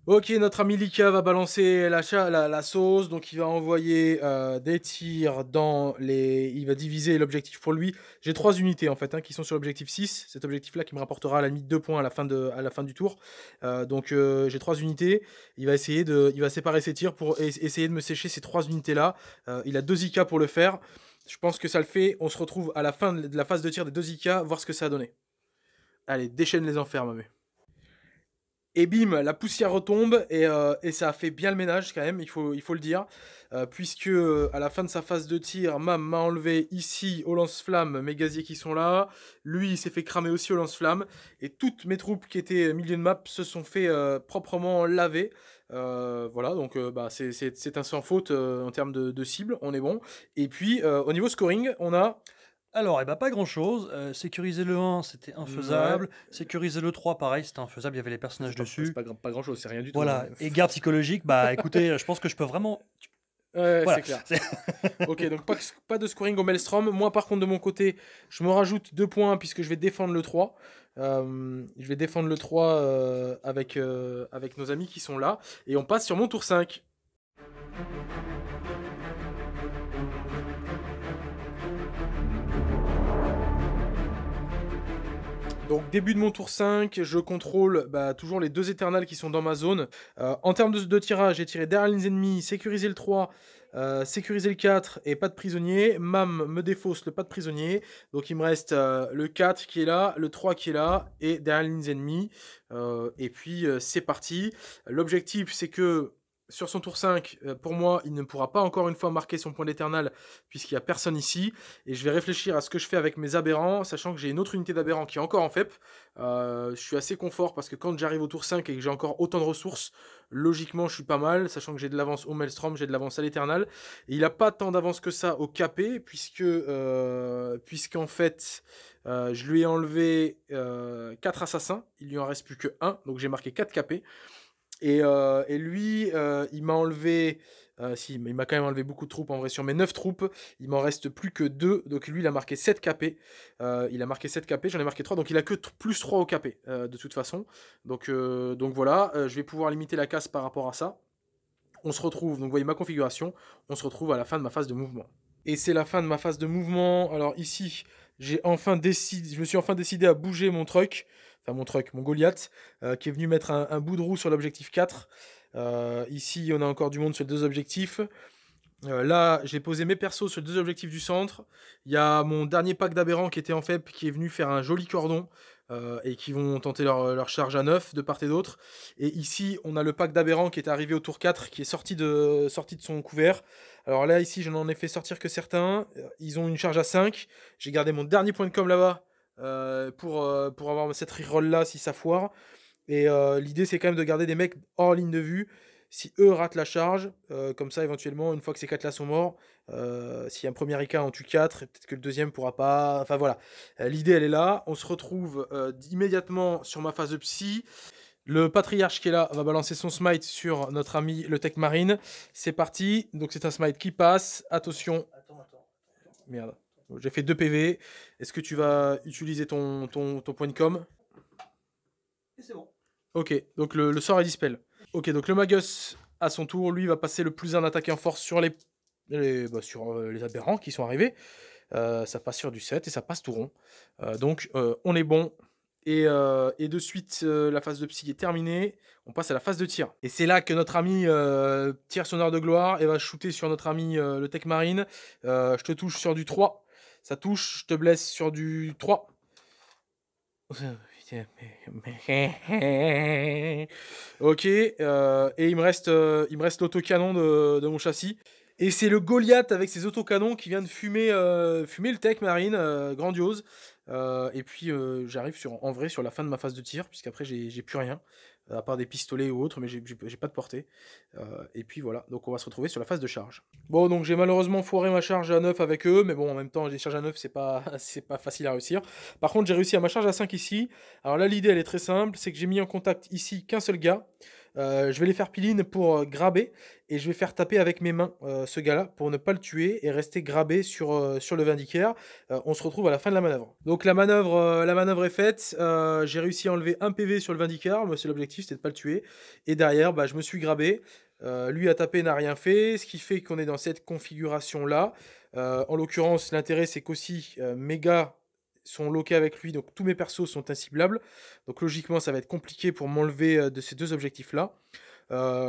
[SPEAKER 1] Ok, notre ami Lika va balancer la sauce, donc il va envoyer des tirs dans les... Il va diviser l'objectif pour lui. J'ai 3 unités en fait, qui sont sur l'objectif 6. Cet objectif-là qui me rapportera à la limite 2 points à la fin du tour. Donc j'ai 3 unités. Il va séparer ses tirs pour essayer de me sécher ces 3 unités-là. Il a 2 IK pour le faire. Je pense que ça le fait. On se retrouve à la fin de la phase de tir des 2 IK, voir ce que ça a donné. Allez, déchaîne les enfers, mamé. Et bim, la poussière retombe et ça a fait bien le ménage quand même, il faut le dire. Puisque à la fin de sa phase de tir, Mam m'a enlevé ici au lance-flamme mes gaziers qui sont là. Lui, il s'est fait cramer aussi au lance-flamme. Et toutes mes troupes qui étaient milieu de map se sont fait proprement laver. Voilà, donc c'est un sans faute en termes de cible, on est bon. Et puis au niveau scoring, on a...
[SPEAKER 2] Alors, pas grand-chose. Sécuriser le 1, c'était infaisable. Ouais. Sécuriser le 3, pareil, c'était infaisable. Il y avait les personnages dessus.
[SPEAKER 1] C'est pas grand-chose, c'est rien du tout.
[SPEAKER 2] Voilà. Et garde psychologique, écoutez, je pense que je peux vraiment...
[SPEAKER 1] Ouais, voilà. C'est clair. Ok, donc pas de scoring au Maelstrom. Moi, par contre, de mon côté, je me rajoute 2 points puisque je vais défendre le 3. Je vais défendre le 3 avec nos amis qui sont là. Et on passe sur mon tour 5. Donc début de mon tour 5, je contrôle toujours les 2 éternels qui sont dans ma zone. En termes de tirage, j'ai tiré derrière les ennemis, sécuriser le 3, sécuriser le 4 et pas de prisonnier. Mam me défausse le pas de prisonnier. Donc il me reste le 4 qui est là, le 3 qui est là et derrière les ennemis. Et puis c'est parti. L'objectif c'est que... Sur son tour 5, pour moi, il ne pourra pas encore une fois marquer son point d'éternel puisqu'il n'y a personne ici. Et je vais réfléchir à ce que je fais avec mes aberrants, sachant que j'ai une autre unité d'aberrants qui est encore en FEP. Je suis assez confort parce que quand j'arrive au tour 5 et que j'ai encore autant de ressources, logiquement je suis pas mal, sachant que j'ai de l'avance au Maelstrom, j'ai de l'avance à l'éternel. Et il n'a pas tant d'avance que ça au KP, puisqu'en fait... je lui ai enlevé 4 assassins, il lui en reste plus que 1, donc j'ai marqué 4 KP. Et lui, il m'a enlevé... mais il m'a quand même enlevé beaucoup de troupes en vrai. Sur mes 9 troupes, il m'en reste plus que 2. Donc lui, il a marqué 7 KP. Il a marqué 7 KP, j'en ai marqué 3. Donc il a que plus 3 au KP, de toute façon. Donc voilà, je vais pouvoir limiter la casse par rapport à ça. On se retrouve, donc vous voyez ma configuration, on se retrouve à la fin de ma phase de mouvement. Et c'est la fin de ma phase de mouvement. Alors ici, je me suis enfin décidé à bouger mon truck. enfin mon truck, mon Goliath, qui est venu mettre un bout de roue sur l'objectif 4. Ici, on a encore du monde sur les 2 objectifs. Là, j'ai posé mes persos sur les 2 objectifs du centre. Il y a mon dernier pack d'aberrants qui était en FEP qui est venu faire un joli cordon et qui vont tenter leur charge à 9 de part et d'autre. Et ici, on a le pack d'aberrants qui est arrivé au tour 4 qui est sorti de son couvert. Alors là, ici, je n'en ai fait sortir que certains. Ils ont une charge à 5. J'ai gardé mon dernier point de com là-bas pour avoir cette reroll là si ça foire. Et l'idée, c'est quand même de garder des mecs hors ligne de vue. Si eux ratent la charge, comme ça, éventuellement, une fois que ces 4 là sont morts, s'il y a un premier IK, on tue 4, et peut-être que le deuxième pourra pas. Enfin voilà. L'idée, elle est là. On se retrouve immédiatement sur ma phase de psy. Le patriarche qui est là va balancer son smite sur notre ami le Tech Marine. C'est parti. Donc c'est un smite qui passe. Attention.
[SPEAKER 2] Attends.
[SPEAKER 1] Merde. J'ai fait 2 PV. Est-ce que tu vas utiliser ton point de com?
[SPEAKER 2] Et c'est bon.
[SPEAKER 1] Ok, donc le sort est dispel. Ok, donc le Magus, à son tour, lui, va passer le plus 1 attaqué en force sur les aberrants qui sont arrivés. Ça passe sur du 7 et ça passe tout rond. Donc, on est bon. Et de suite, la phase de psy est terminée. On passe à la phase de tir. Et c'est là que notre ami tire son heure de gloire et va shooter sur notre ami le Tech Marine. Je te touche sur du 3. Ça touche, je te blesse sur du 3. Ok, et il me reste l'autocanon de mon châssis. Et c'est le Goliath avec ses autocanons qui vient de fumer le Tech Marine, grandiose. Et puis j'arrive en vrai sur la fin de ma phase de tir, puisqu'après j'ai plus rien, à part des pistolets ou autres, mais j'ai pas de portée. Et puis voilà, donc on va se retrouver sur la phase de charge. Bon, donc j'ai malheureusement foiré ma charge à 9 avec eux, mais bon, en même temps, les charges à 9, c'est pas facile à réussir. Par contre, j'ai réussi à ma charge à 5 ici. Alors là, l'idée, elle est très simple, c'est que j'ai mis en contact ici qu'un seul gars. Je vais les faire piline pour grabber, et je vais faire taper avec mes mains ce gars-là pour ne pas le tuer et rester grabé sur le Vindicaire. On se retrouve à la fin de la manœuvre. Donc la manœuvre est faite. J'ai réussi à enlever un PV sur le Vindicaire. Moi, c'est l'objectif, c'était de pas le tuer. Et derrière, je me suis grabé. Lui a tapé, n'a rien fait, ce qui fait qu'on est dans cette configuration-là. En l'occurrence, l'intérêt, c'est qu'aussi mes gars sont loqués avec lui, donc tous mes persos sont inciblables. Donc logiquement, ça va être compliqué pour m'enlever de ces 2 objectifs-là.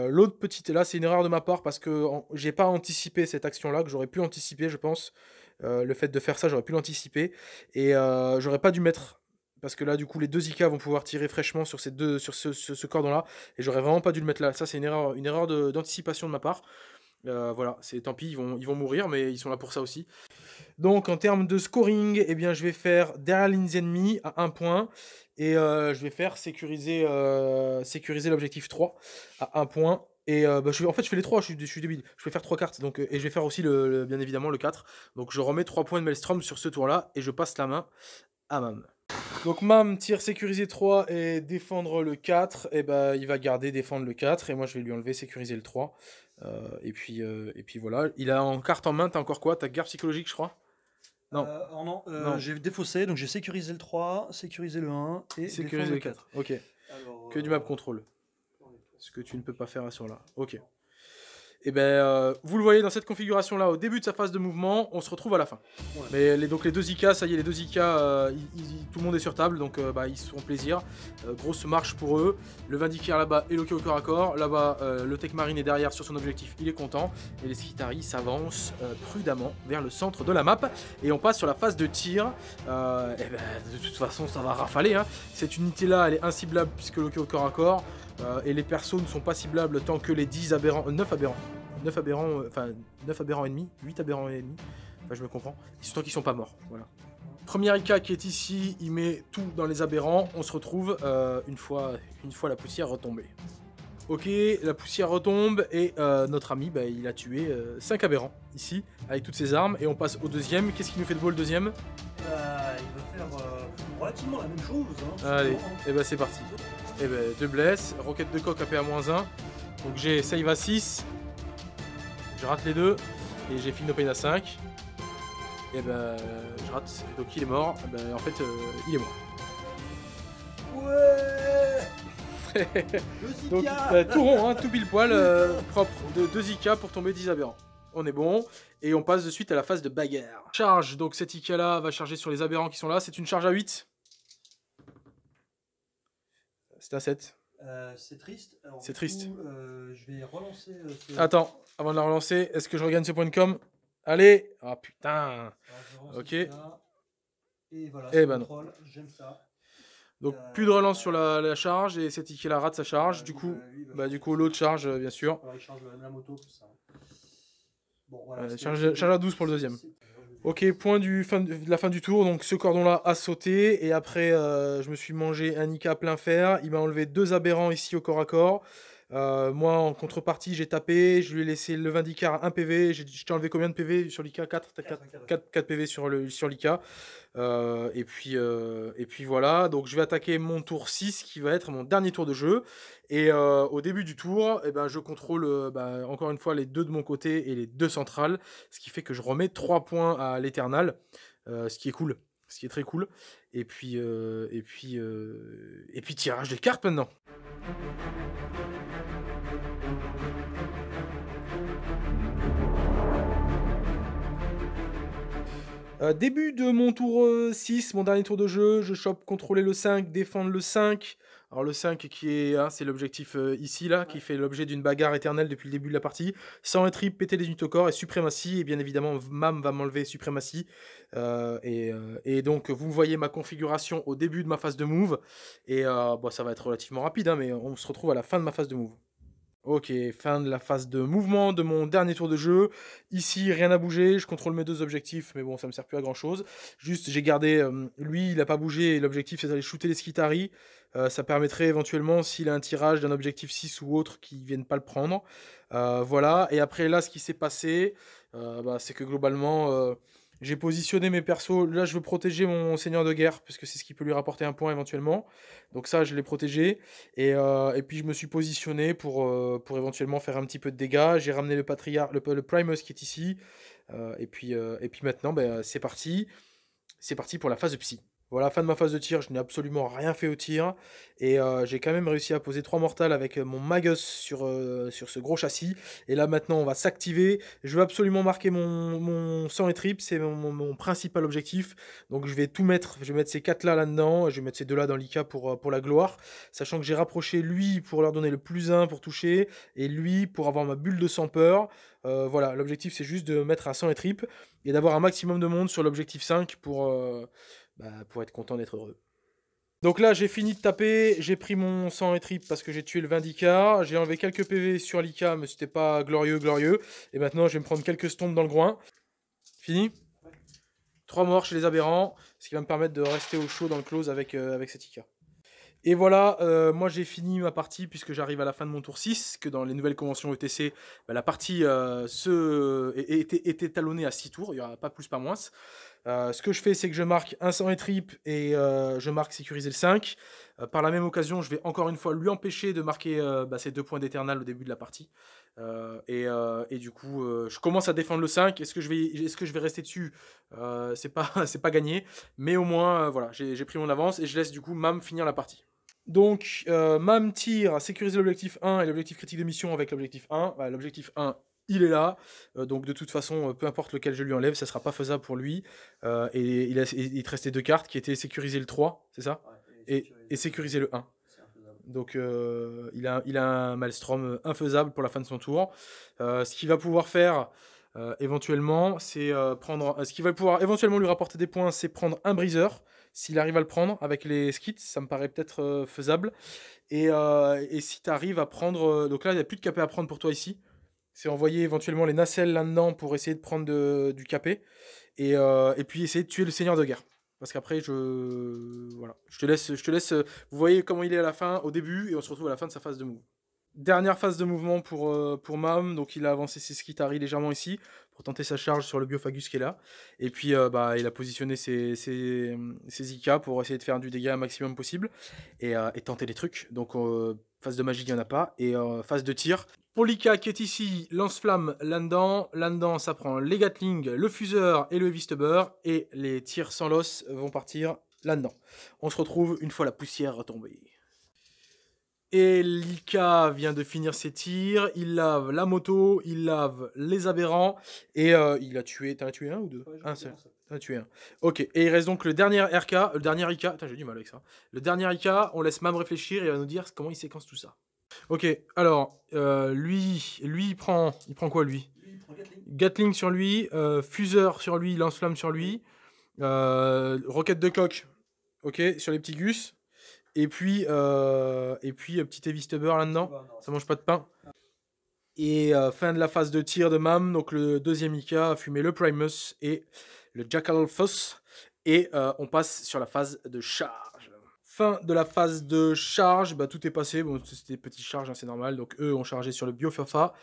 [SPEAKER 1] L'autre petite, là, c'est une erreur de ma part parce que j'ai pas anticipé cette action-là, que j'aurais pu anticiper, je pense. Le fait de faire ça, j'aurais pu l'anticiper. Et j'aurais pas dû mettre... Parce que là, du coup, les 2 IK vont pouvoir tirer fraîchement sur ce cordon-là. Et j'aurais vraiment pas dû le mettre là. Ça, c'est une erreur d'anticipation de ma part. Voilà, c'est tant pis, ils vont mourir, mais ils sont là pour ça aussi. Donc en termes de scoring, eh bien, je vais faire derrière les ennemis à 1 point. Et je vais faire sécuriser l'objectif 3 à 1 point. Et en fait, je fais les 3, je suis débile. Je vais faire 3 cartes, donc, et je vais faire aussi, bien évidemment, le 4. Donc je remets 3 points de Maelstrom sur ce tour-là, et je passe la main à Mam. Donc Mam tire sécuriser 3 et défendre le 4, et il va garder défendre le 4, et moi je vais lui enlever sécuriser le 3. Et puis voilà. Il a en carte en main, t'as encore quoi? T'as garde psychologique, je crois? Non.
[SPEAKER 2] Non. J'ai défaussé, donc j'ai sécurisé le 3, sécurisé le 1 et
[SPEAKER 1] sécurisé le 4. Ok.
[SPEAKER 2] Alors,
[SPEAKER 1] que du map control. Ce que tu ne peux pas faire à ce là. Ok. Et vous le voyez dans cette configuration là au début de sa phase de mouvement, on se retrouve à la fin. Ouais. Mais donc les 2 IK, ça y est, les 2 IK, tout le monde est sur table, donc ils se font plaisir. Grosse marche pour eux. Le Vindicaire là-bas est loqué au corps à corps. Là-bas, le Tech Marine est derrière sur son objectif, il est content. Et les Skitaris s'avancent prudemment vers le centre de la map. Et on passe sur la phase de tir. De toute façon, ça va rafaler. Hein. Cette unité-là, elle est inciblable puisque loqué au corps à corps. Et les persos ne sont pas ciblables tant que les 9 aberrants ennemis, 8 aberrants ennemis, enfin je me comprends, tant qu'ils sont pas morts, voilà. Premier IK qui est ici, il met tout dans les aberrants, on se retrouve une fois la poussière retombée. Ok, la poussière retombe et notre ami, il a tué 5 aberrants ici, avec toutes ses armes, et on passe au deuxième. Qu'est-ce qui nous fait de beau le deuxième?
[SPEAKER 2] Il va faire relativement la même chose. Hein,
[SPEAKER 1] allez, et c'est parti. Et 2 blesses, roquette de coq AP à -1. Donc j'ai save à 6. Je rate les 2. Et j'ai feel no pain à 5. Et je rate. Donc il est mort. En fait, il est mort.
[SPEAKER 2] Ouais.
[SPEAKER 1] Donc tout rond, hein, tout pile poil, propre. De 2 IK pour tomber 10 aberrants. On est bon. Et on passe de suite à la phase de bagarre. Charge. Donc cet IK là va charger sur les aberrants qui sont là. C'est une charge à 8. C'est un 7.
[SPEAKER 2] C'est triste. Alors,
[SPEAKER 1] C'est
[SPEAKER 2] du
[SPEAKER 1] triste.
[SPEAKER 2] coup, je vais relancer
[SPEAKER 1] Attends, avant de la relancer, est-ce que je regagne ce point de com? Allez! Ah putain!
[SPEAKER 2] Alors, je relance
[SPEAKER 1] Ok.
[SPEAKER 2] Nikita. Et voilà,
[SPEAKER 1] Eh
[SPEAKER 2] c'est
[SPEAKER 1] ben
[SPEAKER 2] le
[SPEAKER 1] non.
[SPEAKER 2] troll, j'aime ça.
[SPEAKER 1] Donc plus de relance sur la charge et cette qui la rate sa charge. Du
[SPEAKER 2] Lui,
[SPEAKER 1] coup,
[SPEAKER 2] lui, il va
[SPEAKER 1] bah du
[SPEAKER 2] changer
[SPEAKER 1] coup
[SPEAKER 2] ça.
[SPEAKER 1] l'autre charge bien sûr.
[SPEAKER 2] Alors, il change la moto, tout ça. Bon, voilà,
[SPEAKER 1] Charge à 12 pour le deuxième. Ok, point de la fin du tour. Donc ce cordon-là a sauté. Et après, je me suis mangé un Nika plein fer. Il m'a enlevé 2 aberrants ici au corps à corps. Moi, en contrepartie, j'ai tapé. Je lui ai laissé le Vindicar 1 PV. Je t'ai enlevé combien de PV sur l'Ika? 4 4 PV sur l'Ika. Et puis voilà. Donc je vais attaquer mon tour 6 qui va être mon dernier tour de jeu. Et au début du tour, eh ben, je contrôle encore une fois les 2 de mon côté et les 2 centrales. Ce qui fait que je remets 3 points à l'Eternal. Ce qui est cool. Ce qui est très cool. Et puis tirage de cartes maintenant. Début de mon tour 6, mon dernier tour de jeu, je chope contrôler le 5, défendre le 5. Alors le 5 qui est, hein, c'est l'objectif ici, là, qui fait l'objet d'une bagarre éternelle depuis le début de la partie. Sans un trip, péter les unités au corps et suprématie. Et bien évidemment, Mam va m'enlever suprématie. Et donc, vous voyez ma configuration au début de ma phase de move. Et bon, ça va être relativement rapide, hein, mais on se retrouve à la fin de ma phase de move. Ok, fin de la phase de mouvement de mon dernier tour de jeu. Ici, rien n'a bougé. Je contrôle mes 2 objectifs, mais bon, ça me sert plus à grand chose. Juste, j'ai gardé. Lui, il n'a pas bougé. Et l'objectif, c'est d'aller shooter les Skitari. Ça permettrait éventuellement, s'il a un tirage d'un objectif 6 ou autre, qu'ils ne viennent pas le prendre. Voilà. Et après, là, ce qui s'est passé, c'est que globalement. J'ai positionné mes persos. Là, je veux protéger mon seigneur de guerre, parce que c'est ce qui peut lui rapporter un point éventuellement. Donc ça, je l'ai protégé. Et puis je me suis positionné pour éventuellement faire un petit peu de dégâts. J'ai ramené le le Primus qui est ici. Et puis maintenant, c'est parti. C'est parti pour la phase de psy. Voilà, fin de ma phase de tir, je n'ai absolument rien fait au tir. Et j'ai quand même réussi à poser 3 mortales avec mon Magus sur ce gros châssis. Et là maintenant, on va s'activer. Je veux absolument marquer mon sang et trip, c'est mon principal objectif. Donc je vais tout mettre, je vais mettre ces 4 là là-dedans. Je vais mettre ces 2 là dans l'IK pour la gloire. Sachant que j'ai rapproché lui pour leur donner le plus 1 pour toucher. Et lui pour avoir ma bulle de sans peur. Voilà, l'objectif c'est juste de mettre un sang et trip. Et d'avoir un maximum de monde sur l'objectif 5 pour être content d'être heureux. Donc là, j'ai fini de taper, j'ai pris mon sang et trip parce que j'ai tué le Vindicar, j'ai enlevé quelques PV sur l'Ika, mais c'était pas glorieux. Et maintenant, je vais me prendre quelques stompes dans le groin. Fini 3 morts chez les aberrants, ce qui va me permettre de rester au chaud dans le close avec cet Ika. Et voilà, moi j'ai fini ma partie puisque j'arrive à la fin de mon tour 6, que dans les nouvelles conventions ETC, la partie était talonnée à 6 tours, il n'y aura pas plus pas moins. Ce que je fais, c'est que je marque un sang et trip et je marque sécuriser le 5. Par la même occasion, je vais encore une fois lui empêcher de marquer ces 2 points d'éternal au début de la partie. Et du coup, je commence à défendre le 5. Est-ce que je vais rester dessus? C'est pas gagné. Mais au moins, voilà, j'ai pris mon avance et je laisse du coup Mam finir la partie. Donc, Mam tire à sécuriser l'objectif 1 et l'objectif critique de mission avec l'objectif 1. L'objectif 1, il est là. Donc, de toute façon, peu importe lequel je lui enlève, ça ne sera pas faisable pour lui. Et il te restait 2 cartes qui étaient sécuriser le 3, c'est ça? Et sécuriser le 1. Donc, il a un Maelstrom infaisable pour la fin de son tour. Ce qu'il va pouvoir faire éventuellement, c'est prendre. Ce qui va pouvoir éventuellement lui rapporter des points, c'est prendre un briseur. S'il arrive à le prendre avec les skits, ça me paraît peut-être faisable. Et si tu arrives à prendre. Donc là, il n'y a plus de capé à prendre pour toi ici. C'est envoyer éventuellement les nacelles là-dedans pour essayer de prendre du capé. Et puis essayer de tuer le seigneur de guerre. Parce qu'après, voilà. Je te laisse. Vous voyez comment il est à la fin, au début, et on se retrouve à la fin de sa phase de move. Dernière phase de mouvement pour Mam, donc il a avancé ses Skitari légèrement ici pour tenter sa charge sur le Biophagus qui est là. Et puis il a positionné ses Ika pour essayer de faire du dégât un maximum possible et tenter des trucs. Donc phase de magie, il n'y en a pas. Et phase de tir. Pour l'Ika qui est ici, lance-flamme là-dedans. Là-dedans, ça prend les Gatling, le fuseur et le Heavy Stubber. Et les tirs sans l'os vont partir là-dedans. On se retrouve une fois la poussière retombée. Et Lika vient de finir ses tirs, il lave la moto, il lave les aberrants, et il a tué... T'en as tué un ou deux? Un seul. T'as tué un. Ok, et il reste donc le dernier RK, le dernier IK. Putain, j'ai du mal avec ça. Le dernier IK, on laisse Mam réfléchir et il va nous dire comment il séquence tout ça. Ok, alors, lui, il prend quoi lui?
[SPEAKER 2] Lui, il prend Gatling.
[SPEAKER 1] Gatling sur lui, Fuseur sur lui, Lance-Flamme sur lui, Roquette de coq, ok, sur les petits gus. Et puis petit Heavy Stubber là-dedans. Ça mange pas de pain. Et fin de la phase de tir de Mam. Donc le deuxième IK a fumé le Primus et le Jackal Foss. Et on passe sur la phase de charge. Fin de la phase de charge, bah, tout est passé. Bon, c'était des petites charges, hein, c'est normal. Donc eux ont chargé sur le Biofafa.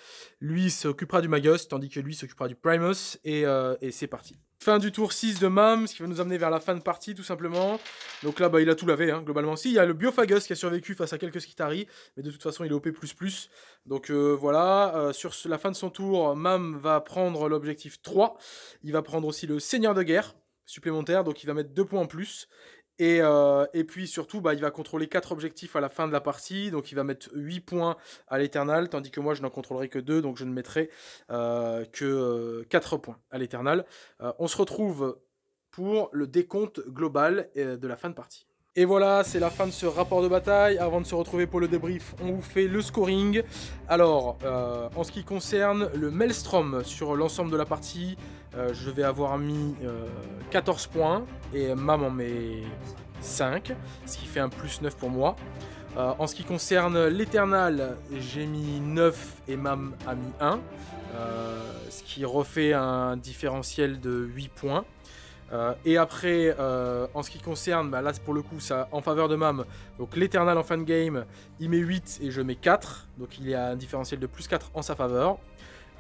[SPEAKER 1] Lui s'occupera du Magos, tandis que lui s'occupera du Primus. Et c'est parti. Fin du tour 6 de Mam, ce qui va nous amener vers la fin de partie, tout simplement. Donc là, bah, il a tout lavé, hein, globalement. Si, il y a le Biofagus qui a survécu face à quelques Skitari, mais de toute façon, il est OP++. Donc voilà, sur la fin de son tour, Mam va prendre l'objectif 3. Il va prendre aussi le Seigneur de guerre supplémentaire, donc il va mettre 2 points en plus. Et puis surtout, bah, il va contrôler 4 objectifs à la fin de la partie. Donc il va mettre 8 points à l'Eternal, tandis que moi je n'en contrôlerai que 2, donc je ne mettrai que 4 points à l'Eternal. On se retrouve pour le décompte global de la fin de partie. Et voilà, c'est la fin de ce rapport de bataille. Avant de se retrouver pour le débrief, on vous fait le scoring. Alors, en ce qui concerne le Maelstrom sur l'ensemble de la partie, je vais avoir mis 14 points et Mam en met 5, ce qui fait un plus 9 pour moi. En ce qui concerne l'Eternal, j'ai mis 9 et Mam a mis 1, ce qui refait un différentiel de 8 points. Et après, en ce qui concerne, bah là pour le coup, ça en faveur de Mam. Donc l'Eternal en fin de game, il met 8 et je mets 4. Donc il y a un différentiel de plus 4 en sa faveur.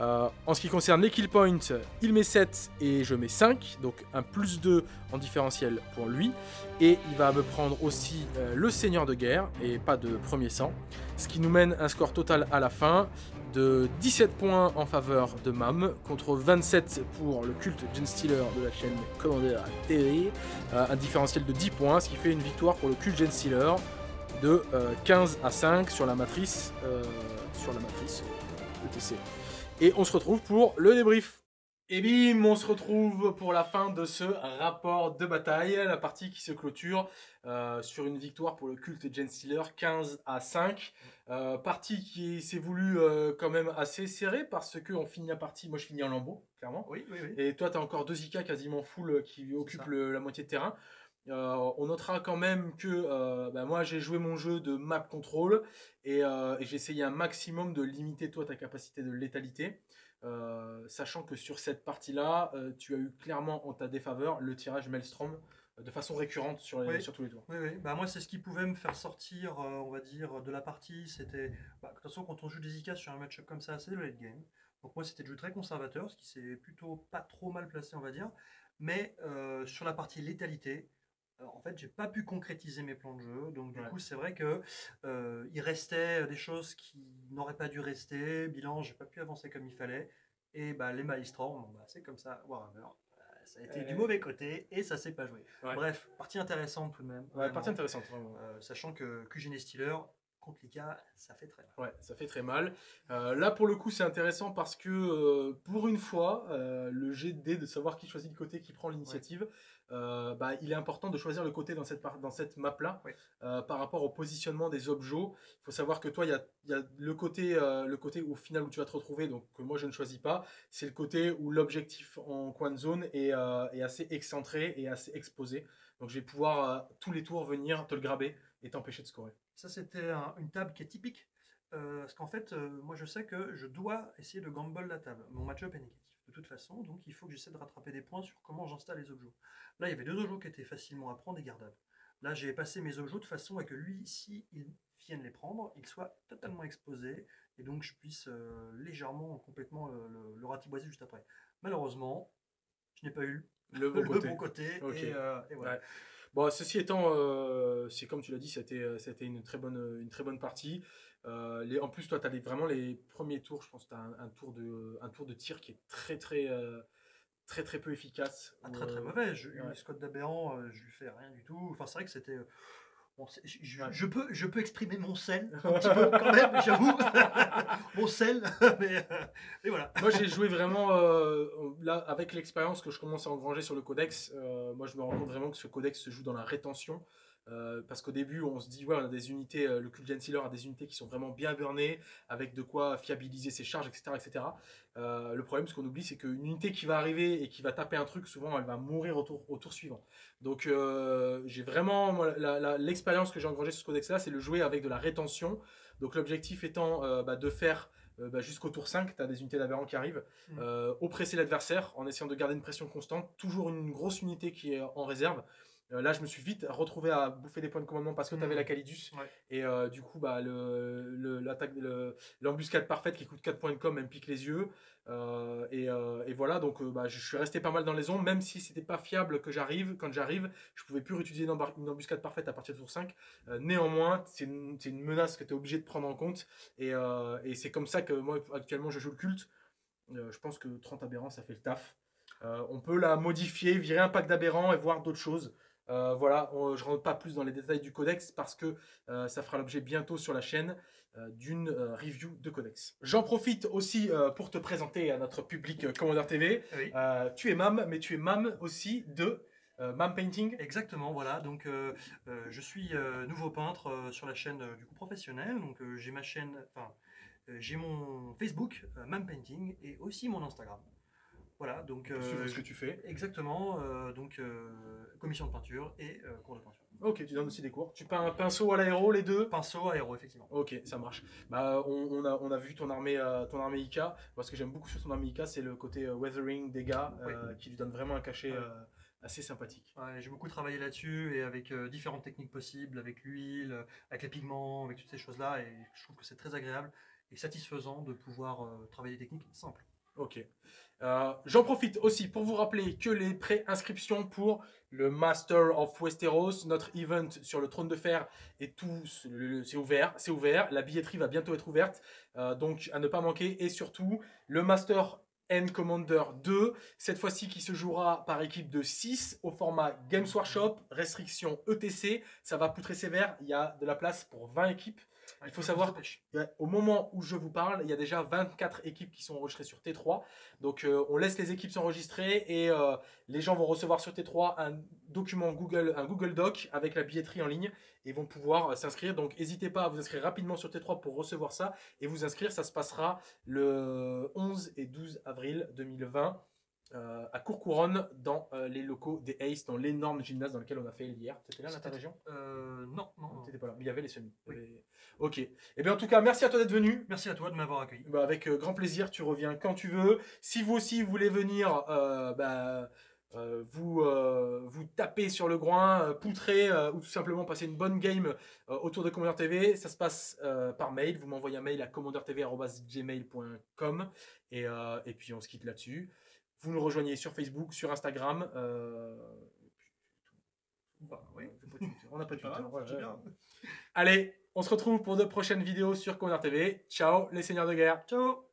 [SPEAKER 1] En ce qui concerne les kill points, il met 7 et je mets 5. Donc un plus 2 en différentiel pour lui. Et il va me prendre aussi le Seigneur de guerre et pas de premier sang. Ce qui nous mène un score total à la fin de 17 points en faveur de Mam contre 27 pour le culte Genestealer de la chaîne Commander TV, un différentiel de 10 points, ce qui fait une victoire pour le culte Genestealer de 15 à 5 sur la matrice ETC. Et on se retrouve pour le débrief. Et bim, on se retrouve pour la fin de ce rapport de bataille, la partie qui se clôture sur une victoire pour le culte Genestealer 15 à 5. Partie qui s'est voulue quand même assez serrée parce qu'on finit la partie, moi je finis en lambeau, clairement.
[SPEAKER 2] Oui.
[SPEAKER 1] Et toi tu as encore 2 IK quasiment full qui occupent la moitié de terrain. On notera quand même que moi j'ai joué mon jeu de map control et j'ai essayé un maximum de limiter toi ta capacité de létalité. Sachant que sur cette partie-là, tu as eu clairement en ta défaveur le tirage Maelstrom de façon récurrente sur tous les tours.
[SPEAKER 2] Oui. Bah, moi, c'est ce qui pouvait me faire sortir, on va dire, de la partie. C'était. Bah, de toute façon, quand on joue des IK sur un match-up comme ça, c'est le late game. Donc, moi, c'était de jeu très conservateur, ce qui s'est plutôt pas trop mal placé, on va dire. Mais sur la partie létalité, en fait, j'ai pas pu concrétiser mes plans de jeu. Donc, du coup, c'est vrai que il restait des choses qui n'auraient pas dû rester. Bilan, j'ai pas pu avancer comme il fallait. Et bah, les Maelstrom, bon, bah, c'est comme ça, Warhammer. Ça a été du mauvais côté et ça s'est pas joué.
[SPEAKER 1] Ouais.
[SPEAKER 2] Bref, partie intéressante tout de même.
[SPEAKER 1] Ouais, partie intéressante, vraiment.
[SPEAKER 2] Sachant que QGN Steeler contre l'ICA, ça fait très mal.
[SPEAKER 1] Ouais, ça fait très mal. Là, pour le coup, c'est intéressant parce que pour une fois, le jet de dés de savoir qui choisit le côté, qui prend l'initiative, il est important de choisir le côté dans cette map-là par rapport au positionnement des objets. Il faut savoir que toi, il y a le côté au final où tu vas te retrouver, donc que moi je ne choisis pas, c'est le côté où l'objectif en coin de zone est assez excentré et assez exposé. Donc je vais pouvoir tous les tours venir te le graber et t'empêcher de scorer.
[SPEAKER 2] Ça, c'était une table qui est typique. Parce qu'en fait, moi, je sais que je dois essayer de gamble la table. Mon match-up est négatif, de toute façon. Donc, il faut que j'essaie de rattraper des points sur comment j'installe les objets. Là, il y avait 2 objets qui étaient facilement à prendre et gardables. Là, j'ai passé mes objets de façon à que lui, s'il vienne les prendre, il soit totalement exposé. Et donc, je puisse légèrement, complètement le ratiboiser juste après. Malheureusement, je n'ai pas eu
[SPEAKER 1] le bon côté.
[SPEAKER 2] Okay. Et voilà.
[SPEAKER 1] Ouais. Bon, ceci étant, c'est comme tu l'as dit, c'était une très bonne partie. En plus, toi, tu as vraiment les premiers tours, je pense que tu as un tour de tir qui est très peu efficace.
[SPEAKER 2] Très mauvais. Scott d'Aberrant, je lui fais rien du tout. Enfin, c'est vrai que c'était. Bon, je peux exprimer mon sel un petit peu quand même, j'avoue. Mon sel, mais voilà.
[SPEAKER 1] Moi, j'ai joué vraiment, là, avec l'expérience que je commence à engranger sur le codex, moi, je me rends compte vraiment que ce codex se joue dans la rétention. Parce qu'au début, on se dit, ouais, on a des unités, le Cult Genestealer a des unités qui sont vraiment bien burnées, avec de quoi fiabiliser ses charges, etc. etc. Le problème, ce qu'on oublie, c'est qu'une unité qui va arriver et qui va taper un truc, souvent, elle va mourir au tour suivant. Donc, j'ai vraiment, moi, l'expérience que j'ai engrangée sur ce codex-là, c'est le jouer avec de la rétention. Donc, l'objectif étant de faire jusqu'au tour 5, tu as des unités d'aberrants qui arrivent, oppresser l'adversaire en essayant de garder une pression constante, toujours une grosse unité qui est en réserve. Là, je me suis vite retrouvé à bouffer des points de commandement parce que tu avais la Calidus.
[SPEAKER 2] Ouais.
[SPEAKER 1] Et du coup, l'embuscade parfaite qui coûte 4 points de com, elle me pique les yeux. Et voilà, donc je suis resté pas mal dans les ombres, même si c'était pas fiable quand j'arrive, je pouvais plus réutiliser une embuscade parfaite à partir du tour 5. Néanmoins, c'est une menace que tu es obligé de prendre en compte. Et c'est comme ça que moi, actuellement, je joue le culte. Je pense que 30 aberrants, ça fait le taf. On peut la modifier, virer un pack d'aberrants et voir d'autres choses. Voilà, je ne rentre pas plus dans les détails du codex parce que ça fera l'objet bientôt sur la chaîne d'une review de codex. J'en profite aussi pour te présenter à notre public Commander TV.
[SPEAKER 2] Oui.
[SPEAKER 1] Tu es Mam, mais tu es Mam aussi de Mam Painting.
[SPEAKER 2] Exactement, voilà. Donc, je suis nouveau peintre sur la chaîne du coup professionnelle. Donc, j'ai ma chaîne, j'ai mon Facebook, Mam Painting, et aussi mon Instagram. Voilà, donc
[SPEAKER 1] Suivre ce que tu fais.
[SPEAKER 2] exactement, commission de peinture et cours de peinture.
[SPEAKER 1] Ok, tu donnes aussi des cours. Tu peins un pinceau à l'aéro, les deux?
[SPEAKER 2] Pinceau aéro, effectivement.
[SPEAKER 1] Ok, ça marche. On a vu ton armée IK. Moi, ce que j'aime beaucoup sur ton armée IK, c'est le côté weathering, dégâts, qui lui donne vraiment un cachet assez sympathique.
[SPEAKER 2] Ouais, j'ai beaucoup travaillé là-dessus et avec différentes techniques possibles, avec l'huile, avec les pigments, avec toutes ces choses-là, et je trouve que c'est très agréable et satisfaisant de pouvoir travailler des techniques simples.
[SPEAKER 1] Ok. J'en profite aussi pour vous rappeler que les pré-inscriptions pour le Master of Westeros, notre event sur le trône de fer, c'est ouvert. La billetterie va bientôt être ouverte, donc à ne pas manquer. Et surtout, le Master and Commander 2, cette fois-ci qui se jouera par équipe de 6 au format Games Workshop, restriction ETC. Ça va plus très sévère, il y a de la place pour 20 équipes. Il faut savoir qu'au moment où je vous parle, il y a déjà 24 équipes qui sont enregistrées sur T3. Donc on laisse les équipes s'enregistrer et les gens vont recevoir sur T3 un document un Google Doc avec la billetterie en ligne et vont pouvoir s'inscrire. Donc n'hésitez pas à vous inscrire rapidement sur T3 pour recevoir ça et vous inscrire. Ça se passera le 11 et 12 avril 2020. À Courcouronne, dans les locaux des Ace, dans l'énorme gymnase dans lequel on a fait hier. C'était là l'interrégion?
[SPEAKER 2] Non.
[SPEAKER 1] T'étais pas là, mais il y avait les semis. Oui. Ok. Et bien en tout cas, merci à toi d'être venu.
[SPEAKER 2] Merci à toi de m'avoir accueilli.
[SPEAKER 1] Avec grand plaisir, tu reviens quand tu veux. Si vous aussi vous voulez venir, vous taper sur le groin, poutrer ou tout simplement passer une bonne game autour de Commander TV, ça se passe par mail. Vous m'envoyez un mail à commandertv@gmail.com et puis on se quitte là-dessus. Vous nous rejoignez sur Facebook, sur Instagram.
[SPEAKER 2] Oui.
[SPEAKER 1] On n'a pas de Twitter. Allez, on se retrouve pour de prochaines vidéos sur Commander TV. Ciao les seigneurs de guerre.
[SPEAKER 2] Ciao.